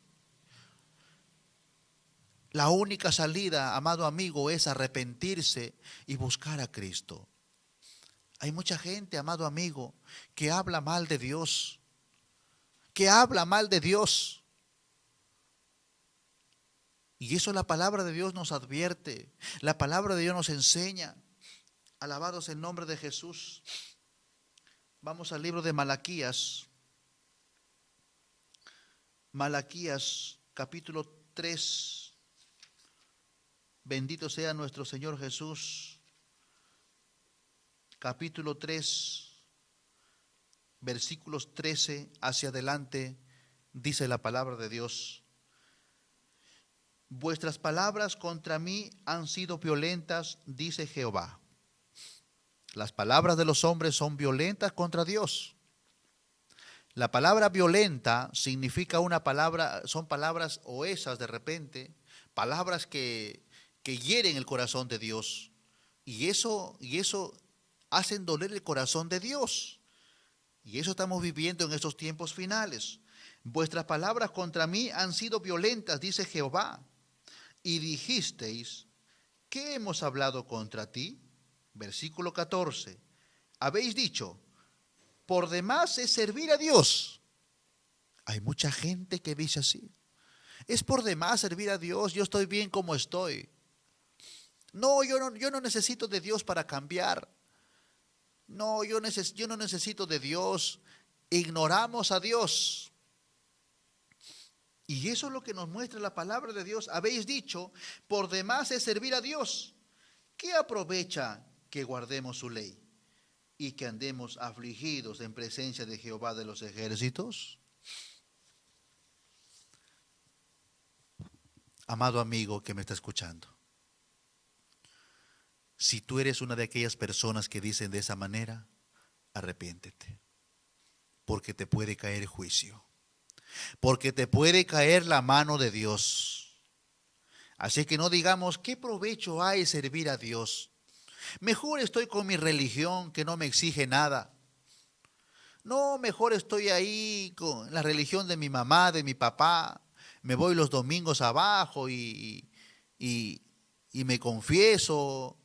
La única salida, amado amigo, es arrepentirse y buscar a Cristo. Hay mucha gente, amado amigo, que habla mal de Dios. Que habla mal de Dios. Y eso la palabra de Dios nos advierte. La palabra de Dios nos enseña. Alabado sea el nombre de Jesús. Vamos al libro de Malaquías. Malaquías capítulo 3. Bendito sea nuestro Señor Jesús. Capítulo 3, versículos 13 hacia adelante, dice la palabra de Dios: vuestras palabras contra mí han sido violentas, dice Jehová. Las palabras de los hombres son violentas contra Dios. La palabra violenta significa son palabras oesas de repente, palabras que hieren el corazón de Dios. Y eso hacen doler el corazón de Dios. Y eso estamos viviendo en estos tiempos finales. Vuestras palabras contra mí han sido violentas, dice Jehová. Y dijisteis: ¿qué hemos hablado contra ti? Versículo 14. Habéis dicho: por demás es servir a Dios. Hay mucha gente que dice así: es por demás servir a Dios, yo estoy bien como estoy. No, yo no necesito de Dios para cambiar. No, yo no necesito de Dios. Ignoramos a Dios. Y eso es lo que nos muestra la palabra de Dios. Habéis dicho: por demás es servir a Dios. ¿Qué aprovecha que guardemos su ley y que andemos afligidos en presencia de Jehová de los ejércitos? Amado amigo que me está escuchando, si tú eres una de aquellas personas que dicen de esa manera, arrepiéntete, porque te puede caer juicio, porque te puede caer la mano de Dios. Así que no digamos: ¿qué provecho hay servir a Dios? Mejor estoy con mi religión que no me exige nada. No, mejor estoy ahí con la religión de mi mamá, de mi papá. Me voy los domingos abajo y me confieso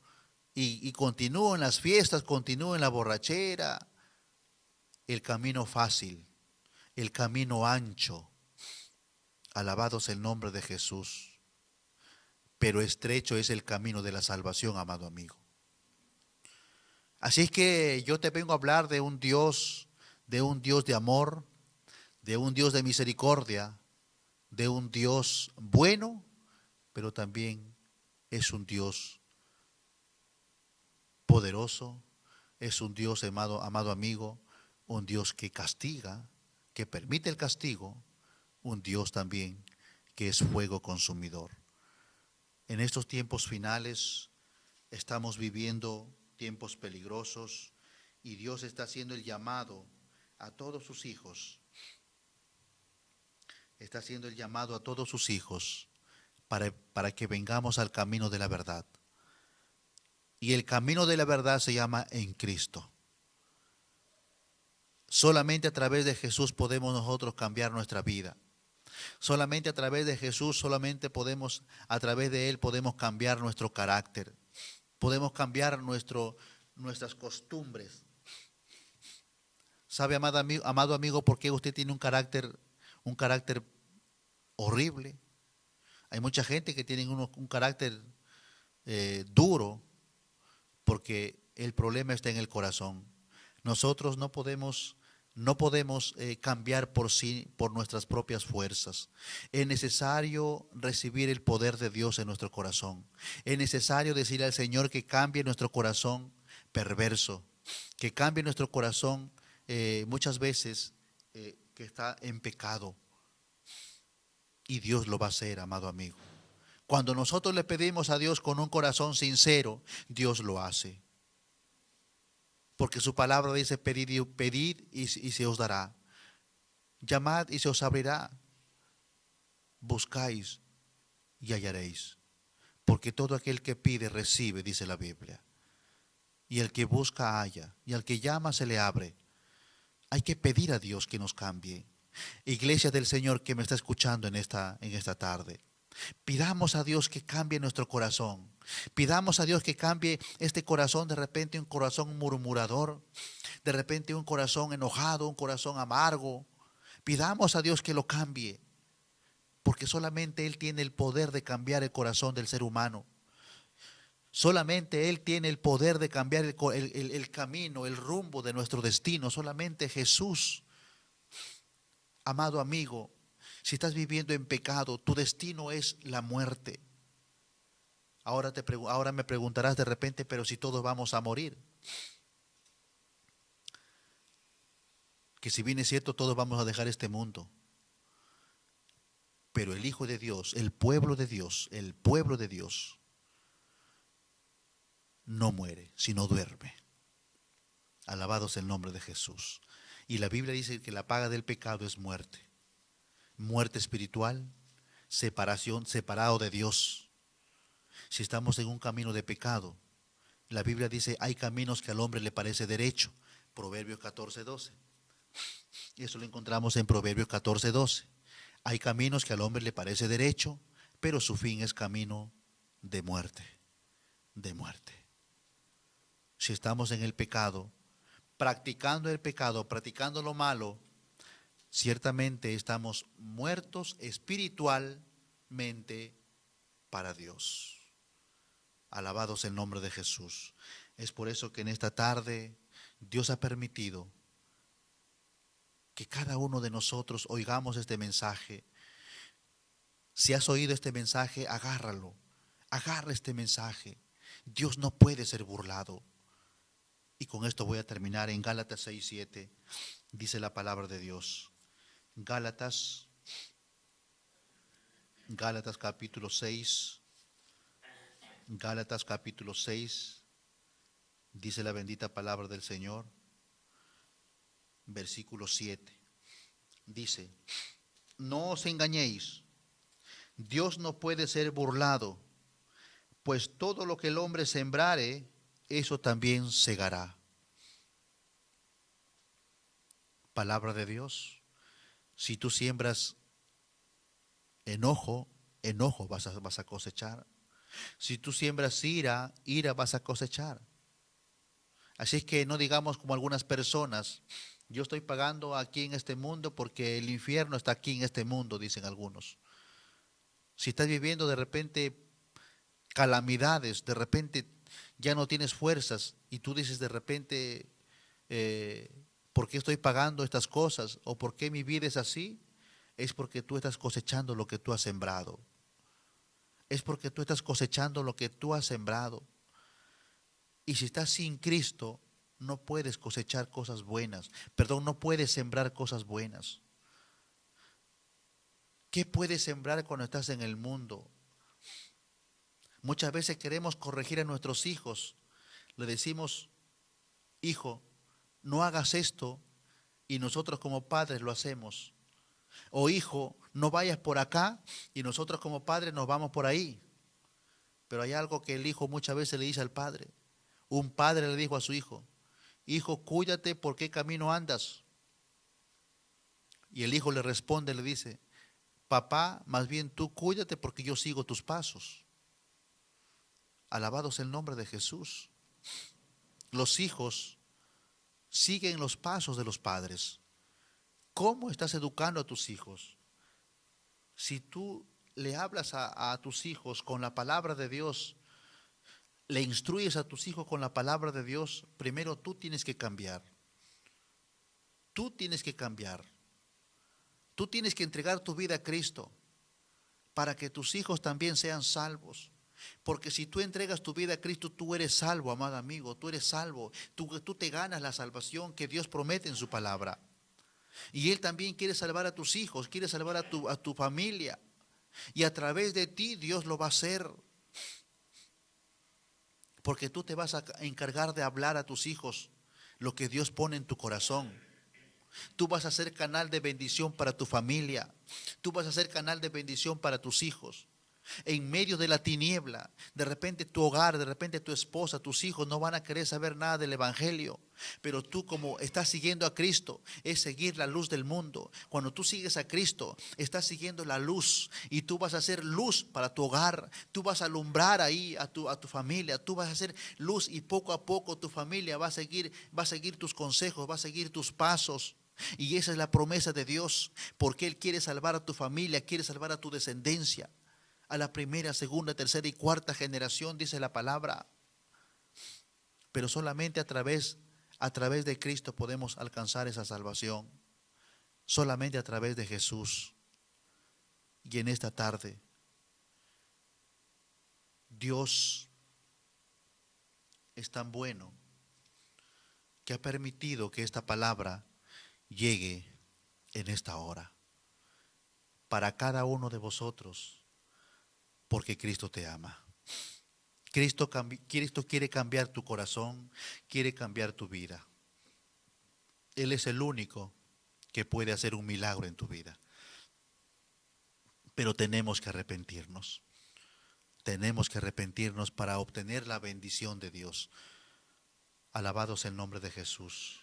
y continúo en las fiestas, continúo en la borrachera. El camino fácil, el camino ancho, alabado sea el nombre de Jesús, pero estrecho es el camino de la salvación, amado amigo. Así es que yo te vengo a hablar de un Dios de amor, de un Dios de misericordia, de un Dios bueno, pero también es un Dios poderoso, es un Dios, amado amigo, un Dios que castiga, que permite el castigo, un Dios también que es fuego consumidor. En estos tiempos finales estamos viviendo tiempos peligrosos y Dios está haciendo el llamado a todos sus hijos. Está haciendo el llamado a todos sus hijos para que vengamos al camino de la verdad. Y el camino de la verdad se llama en Cristo. Solamente a través de Jesús podemos nosotros cambiar nuestra vida. Solamente a través de Jesús, a través de Él podemos cambiar nuestro carácter. Podemos cambiar nuestras costumbres. ¿Sabe, amado amigo, por qué usted tiene un carácter horrible? Hay mucha gente que tiene un carácter duro, porque el problema está en el corazón. Nosotros no podemos cambiar por nuestras propias fuerzas. Es necesario recibir el poder de Dios en nuestro corazón. Es necesario decirle al Señor que cambie nuestro corazón perverso, que cambie nuestro corazón muchas veces que está en pecado. Y Dios lo va a hacer, amado amigo. Cuando nosotros le pedimos a Dios con un corazón sincero, Dios lo hace. Porque su palabra dice: pedid y se os dará. Llamad y se os abrirá. Buscáis y hallaréis. Porque todo aquel que pide recibe, dice la Biblia. Y el que busca halla. Y al que llama se le abre. Hay que pedir a Dios que nos cambie. Iglesia del Señor que me está escuchando en esta tarde, pidamos a Dios que cambie nuestro corazón. Pidamos a Dios que cambie este corazón, de repente un corazón murmurador, de repente un corazón enojado, un corazón amargo. Pidamos a Dios que lo cambie, porque solamente Él tiene el poder de cambiar el corazón del ser humano. Solamente Él tiene el poder de cambiar el camino, el rumbo de nuestro destino. Solamente Jesús. Amado amigo, si estás viviendo en pecado, tu destino es la muerte. Ahora me preguntarás de repente: pero si todos vamos a morir. Que si bien es cierto, todos vamos a dejar este mundo. Pero el Hijo de Dios, el pueblo de Dios, no muere, sino duerme. Alabado sea el nombre de Jesús. Y la Biblia dice que la paga del pecado es muerte. Muerte espiritual, separación, separado de Dios. Si estamos en un camino de pecado, la Biblia dice: hay caminos que al hombre le parece derecho. Proverbios 14:12. Y eso lo encontramos en Proverbios 14:12. Hay caminos que al hombre le parece derecho, pero su fin es camino de muerte. De muerte. Si estamos en el pecado, practicando el pecado, practicando lo malo, ciertamente estamos muertos espiritualmente para Dios. Alabado sea el nombre de Jesús. Es por eso que en esta tarde Dios ha permitido que cada uno de nosotros oigamos este mensaje. Si has oído este mensaje, agárralo. Agarra este mensaje. Dios no puede ser burlado. Y con esto voy a terminar. En Gálatas 6:7 dice la palabra de Dios. Gálatas capítulo 6. Gálatas capítulo 6. Dice la bendita palabra del Señor. Versículo 7. Dice: no os engañéis. Dios no puede ser burlado, pues todo lo que el hombre sembrare, eso también segará. palabra de Dios. Si tú siembras enojo, enojo vas a cosechar. Si tú siembras ira, ira vas a cosechar. Así es que no digamos como algunas personas, yo estoy pagando aquí en este mundo porque el infierno está aquí en este mundo, dicen algunos. Si estás viviendo de repente calamidades, de repente ya no tienes fuerzas y tú dices de repente, ¿por qué estoy pagando estas cosas? ¿O por qué mi vida es así? Es porque tú estás cosechando lo que tú has sembrado. Es porque tú estás cosechando lo que tú has sembrado. Y si estás sin Cristo, no puedes cosechar cosas buenas. Perdón, no puedes sembrar cosas buenas. ¿Qué puedes sembrar cuando estás en el mundo? Muchas veces queremos corregir a nuestros hijos. Le decimos, hijo, no hagas esto, y nosotros como padres lo hacemos. O hijo, no vayas por acá, y nosotros como padres nos vamos por ahí. Pero hay algo que el hijo muchas veces le dice al padre. Un padre le dijo a su hijo, hijo, cuídate, ¿por qué camino andas? Y el hijo le responde, le dice, papá, más bien tú cuídate porque yo sigo tus pasos. Alabado sea el nombre de Jesús. Los hijos siguen los pasos de los padres. ¿Cómo estás educando a tus hijos? Si tú le hablas a tus hijos con la palabra de Dios, le instruyes a tus hijos con la palabra de Dios, primero tú tienes que cambiar. Tú tienes que cambiar. Tú tienes que entregar tu vida a Cristo para que tus hijos también sean salvos. Porque si tú entregas tu vida a Cristo, tú eres salvo, amado amigo, tú eres salvo. Tú te ganas la salvación que Dios promete en su palabra. Y Él también quiere salvar a tus hijos, quiere salvar a tu familia. Y a través de ti Dios lo va a hacer. Porque tú te vas a encargar de hablar a tus hijos lo que Dios pone en tu corazón. Tú vas a ser canal de bendición para tu familia. Tú vas a ser canal de bendición para tus hijos. En medio de la tiniebla, de repente tu hogar, de repente tu esposa, tus hijos no van a querer saber nada del evangelio. Pero tú, como estás siguiendo a Cristo, es seguir la luz del mundo. Cuando tú sigues a Cristo, estás siguiendo la luz y tú vas a hacer luz para tu hogar. Tú vas a alumbrar ahí a tu familia. Tú vas a hacer luz y poco a poco tu familia va a seguir tus consejos, va a seguir tus pasos. Y esa es la promesa de Dios, porque Él quiere salvar a tu familia, quiere salvar a tu descendencia. A la primera, segunda, tercera y cuarta generación, dice la palabra. Pero solamente a través de Cristo podemos alcanzar esa salvación. Solamente a través de Jesús. Y en esta tarde, Dios es tan bueno que ha permitido que esta palabra llegue en esta hora para cada uno de vosotros. Porque Cristo te ama. Cristo quiere cambiar tu corazón, quiere cambiar tu vida. Él es el único que puede hacer un milagro en tu vida. Pero tenemos que arrepentirnos. Tenemos que arrepentirnos para obtener la bendición de Dios. Alabado sea el nombre de Jesús.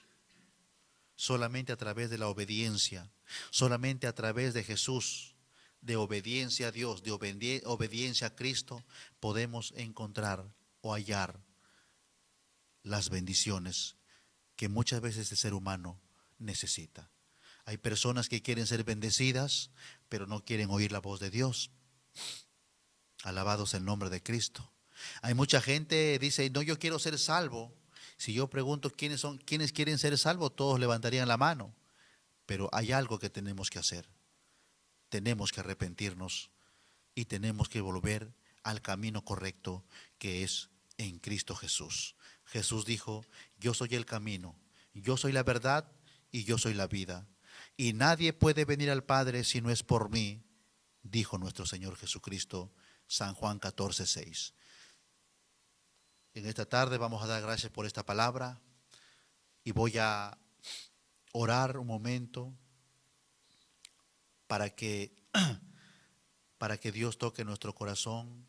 Solamente a través de la obediencia, solamente a través de Jesús, de obediencia a Dios, de obediencia a Cristo, podemos encontrar o hallar las bendiciones que muchas veces el ser humano necesita. Hay personas que quieren ser bendecidas, pero no quieren oír la voz de Dios. Alabado sea el nombre de Cristo. Hay mucha gente que dice, no, yo quiero ser salvo. Si yo pregunto quiénes quieren ser salvos, todos levantarían la mano. Pero hay algo que tenemos que hacer. Tenemos que arrepentirnos y tenemos que volver al camino correcto, que es en Cristo Jesús. Jesús dijo, yo soy el camino, yo soy la verdad y yo soy la vida. Y nadie puede venir al Padre si no es por mí, dijo nuestro Señor Jesucristo, San Juan 14:6. En esta tarde vamos a dar gracias por esta palabra y voy a orar un momento para que Dios toque nuestro corazón,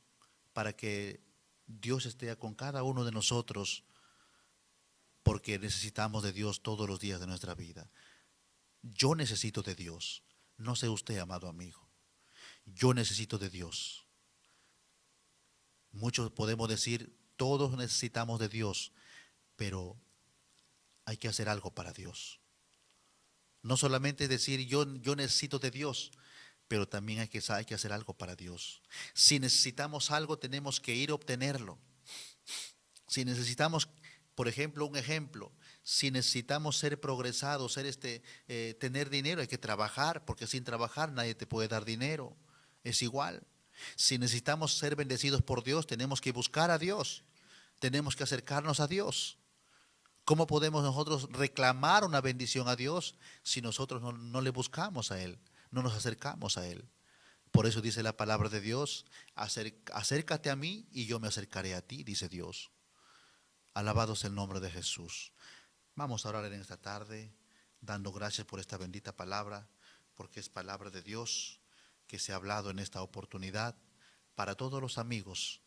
para que Dios esté con cada uno de nosotros, porque necesitamos de Dios todos los días de nuestra vida. Yo necesito de Dios. No sé usted, amado amigo. Yo necesito de Dios. Muchos podemos decir, todos necesitamos de Dios, pero hay que hacer algo para Dios. No solamente decir yo necesito de Dios, pero también hay que hacer algo para Dios. Si necesitamos algo, tenemos que ir a obtenerlo. Si necesitamos, por ejemplo, si necesitamos ser progresados, tener dinero, hay que trabajar, porque sin trabajar nadie te puede dar dinero. Es igual. Si necesitamos ser bendecidos por Dios, tenemos que buscar a Dios. Tenemos que acercarnos a Dios. ¿Cómo podemos nosotros reclamar una bendición a Dios si nosotros no le buscamos a Él, no nos acercamos a Él? Por eso dice la palabra de Dios, acércate a mí y yo me acercaré a ti, dice Dios. Alabado sea el nombre de Jesús. Vamos a orar en esta tarde, dando gracias por esta bendita palabra, porque es palabra de Dios que se ha hablado en esta oportunidad para todos los amigos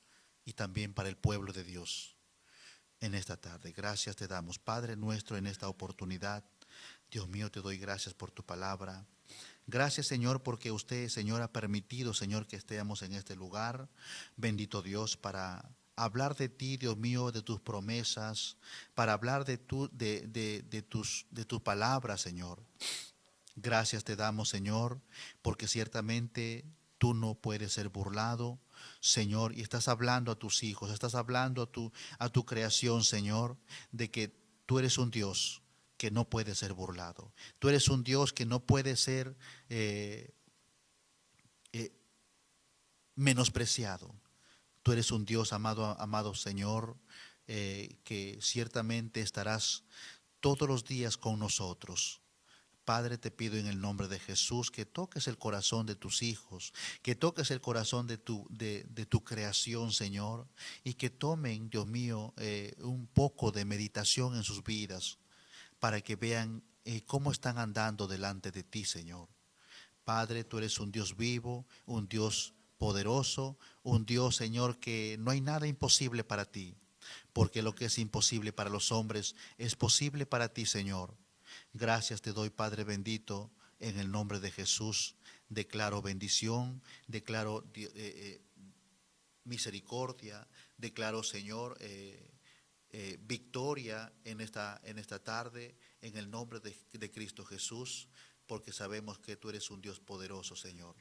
y también para el pueblo de Dios. En esta tarde, gracias te damos, Padre nuestro, en esta oportunidad. Dios mío, te doy gracias por tu palabra. Gracias, Señor, porque usted, Señor, ha permitido, Señor, que estemos en este lugar. Bendito Dios, para hablar de ti, Dios mío, de tus promesas, para hablar de tu palabra, Señor. Gracias te damos, Señor, porque ciertamente tú no puedes ser burlado, Señor, y estás hablando a tus hijos, estás hablando a tu creación, Señor, de que tú eres un Dios que no puede ser burlado. Tú eres un Dios que no puede ser menospreciado. Tú eres un Dios, amado Señor, que ciertamente estarás todos los días con nosotros. Padre, te pido en el nombre de Jesús que toques el corazón de tus hijos, que toques el corazón de tu creación, Señor, y que tomen, Dios mío, un poco de meditación en sus vidas, para que vean cómo están andando delante de ti, Señor. Padre, tú eres un Dios vivo, un Dios poderoso, un Dios, Señor, que no hay nada imposible para ti, porque lo que es imposible para los hombres es posible para ti, Señor. Gracias te doy, Padre bendito, en el nombre de Jesús. Declaro bendición, declaro misericordia, declaro, Señor, victoria en esta tarde, en el nombre de Cristo Jesús, porque sabemos que tú eres un Dios poderoso, Señor.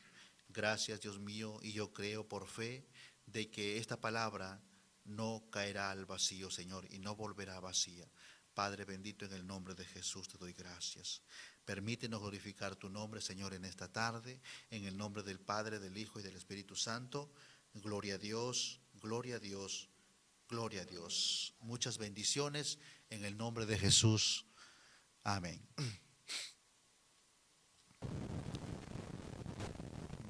Gracias, Dios mío, y yo creo por fe de que esta palabra no caerá al vacío, Señor, y no volverá vacía. Padre bendito, en el nombre de Jesús te doy gracias. Permítenos glorificar tu nombre, Señor, en esta tarde, en el nombre del Padre, del Hijo y del Espíritu Santo. Gloria a Dios, gloria a Dios, gloria a Dios. Muchas bendiciones en el nombre de Jesús. Amén.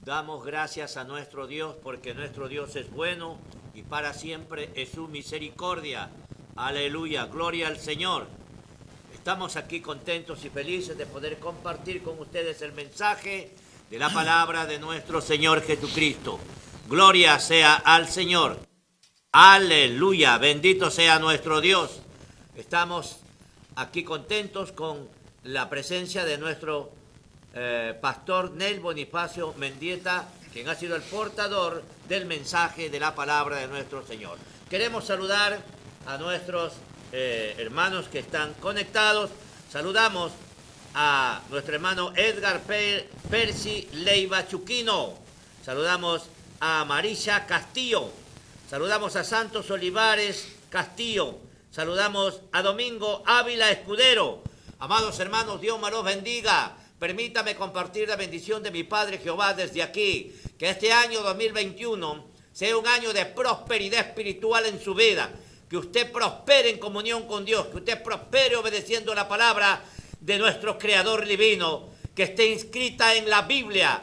Damos gracias a nuestro Dios porque nuestro Dios es bueno y para siempre es su misericordia. Aleluya, gloria al Señor. Estamos aquí contentos y felices de poder compartir con ustedes el mensaje de la palabra de nuestro Señor Jesucristo. Gloria sea al Señor. Aleluya, bendito sea nuestro Dios. Estamos aquí contentos con la presencia de nuestro pastor Nel Bonifacio Mendieta, quien ha sido el portador del mensaje de la palabra de nuestro Señor. Queremos saludar a nuestros hermanos que están conectados. Saludamos a nuestro hermano Edgar Percy Leiva Chuquino. Saludamos a Marisha Castillo. Saludamos a Santos Olivares Castillo. Saludamos a Domingo Ávila Escudero. Amados hermanos, Dios me los bendiga. Permítame compartir la bendición de mi Padre Jehová desde aquí. Que este año 2021 sea un año de prosperidad espiritual en su vida. Que usted prospere en comunión con Dios. Que usted prospere obedeciendo la palabra de nuestro Creador divino, que esté inscrita en la Biblia.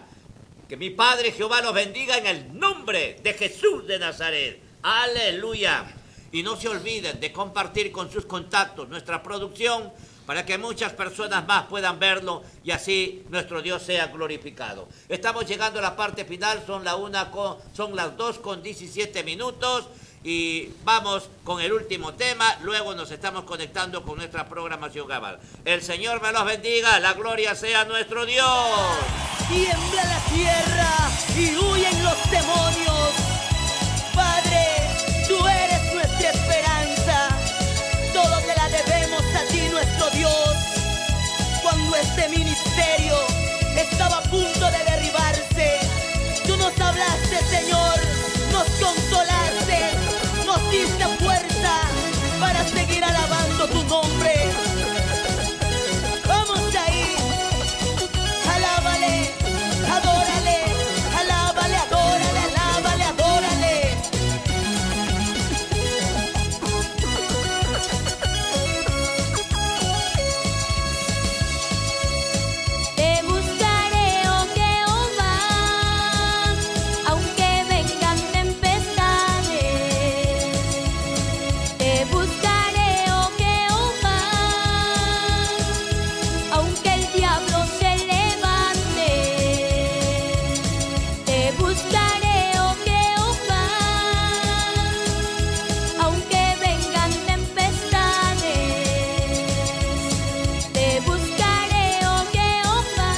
Que mi Padre Jehová los bendiga en el nombre de Jesús de Nazaret. Aleluya. Y no se olviden de compartir con sus contactos nuestra producción, para que muchas personas más puedan verlo y así nuestro Dios sea glorificado. Estamos llegando a la parte final, son las 2:17 y vamos con el último tema, luego nos estamos conectando con nuestra programación cabal. El Señor me los bendiga, la gloria sea nuestro Dios. Tiembla la tierra y huyen los demonios. Padre, tú eres nuestra esperanza. Todo te la debemos a ti, nuestro Dios. Cuando este ministerio estaba a punto de derribarse, tú nos hablaste, Señor, nos consolaste, nos diste fuerza para seguir alabando tu nombre. Vamos ahí, alábale, adórale, alábale, adórale, alábale, adórale. Te buscaré, oh Jehová, aunque vengan tempestades. Te buscaré, oh Jehová, aunque el diablo se levante. Te buscaré, oh Jehová, aunque vengan tempestades. Te buscaré, oh Jehová,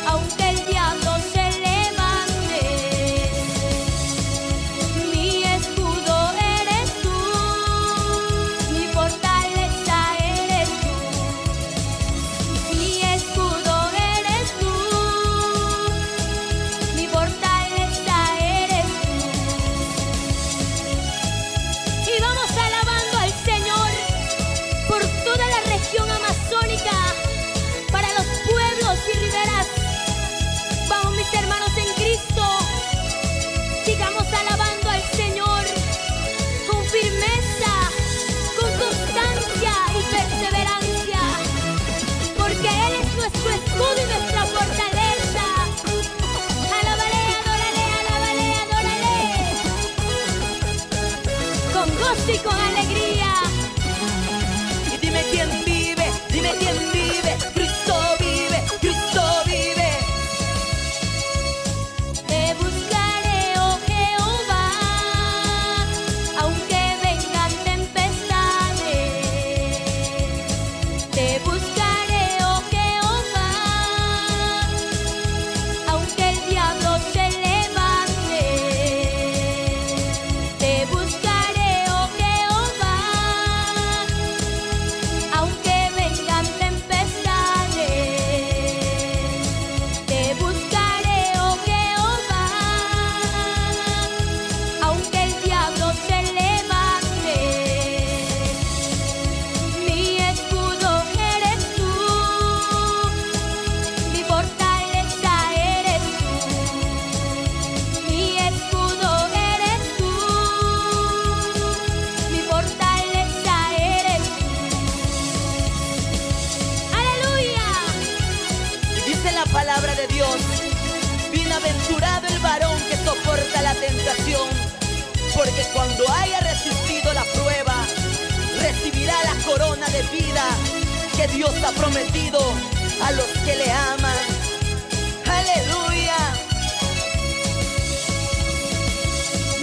aunque el diablo se levante. Mi escudo eres tú, mi fortaleza eres tú. Mi escudo eres tú, mi fortaleza eres tú. Y vamos alabando al Señor por toda la región amazónica, para los pueblos y riberas. Vamos, mis hermanos en Cristo, sigamos alabando al Señor con firmeza, con constancia y perseverancia, porque Él es nuestro escudo y nuestra fortaleza. Alábale, adórale, alábale, adórale, con gozo y con alegría. Y dime quién vive, Cristo vive, Cristo vive. Te buscaré, oh Jehová, aunque vengan tempestades. Te buscaré, oh Jehová, aunque el diablo se levante. Te buscaré, oh Jehová, aunque vengan tempestades. Te buscaré, oh Jehová, aunque el diablo se levante. Mi escudo eres tú, mi fortaleza eres tú. Mi escudo eres tú, mi fortaleza eres tú. ¡Aleluya! Y dice la palabra de Dios: bienaventurado el varón que soporta la tentación, porque cuando haya resistido la prueba, recibirá la corona de vida que Dios ha prometido a los que le aman. ¡Aleluya!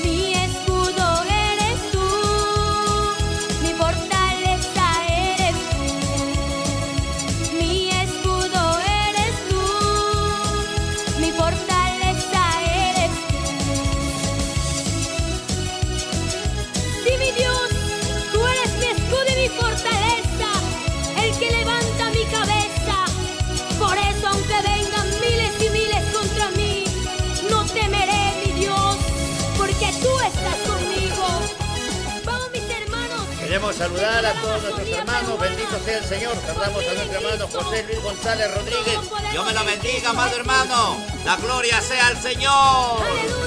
Mi escudo eres tú, mi fortaleza eres tú. Mi escudo eres tú, mi fortaleza eres tú. Sí, mi Dios, tú eres mi escudo y mi fortaleza, el que levanta mi cabeza. Por eso, aunque vengan miles y miles contra mí, no temeré, mi Dios, porque tú estás conmigo. Vamos, mis hermanos. Queremos saludar a todos nuestros hermanos, bendito sea el Señor. Saludamos a nuestro hermano José Luis González Rodríguez. Dios me lo bendiga, amado hermano. La gloria sea al Señor. Aleluya.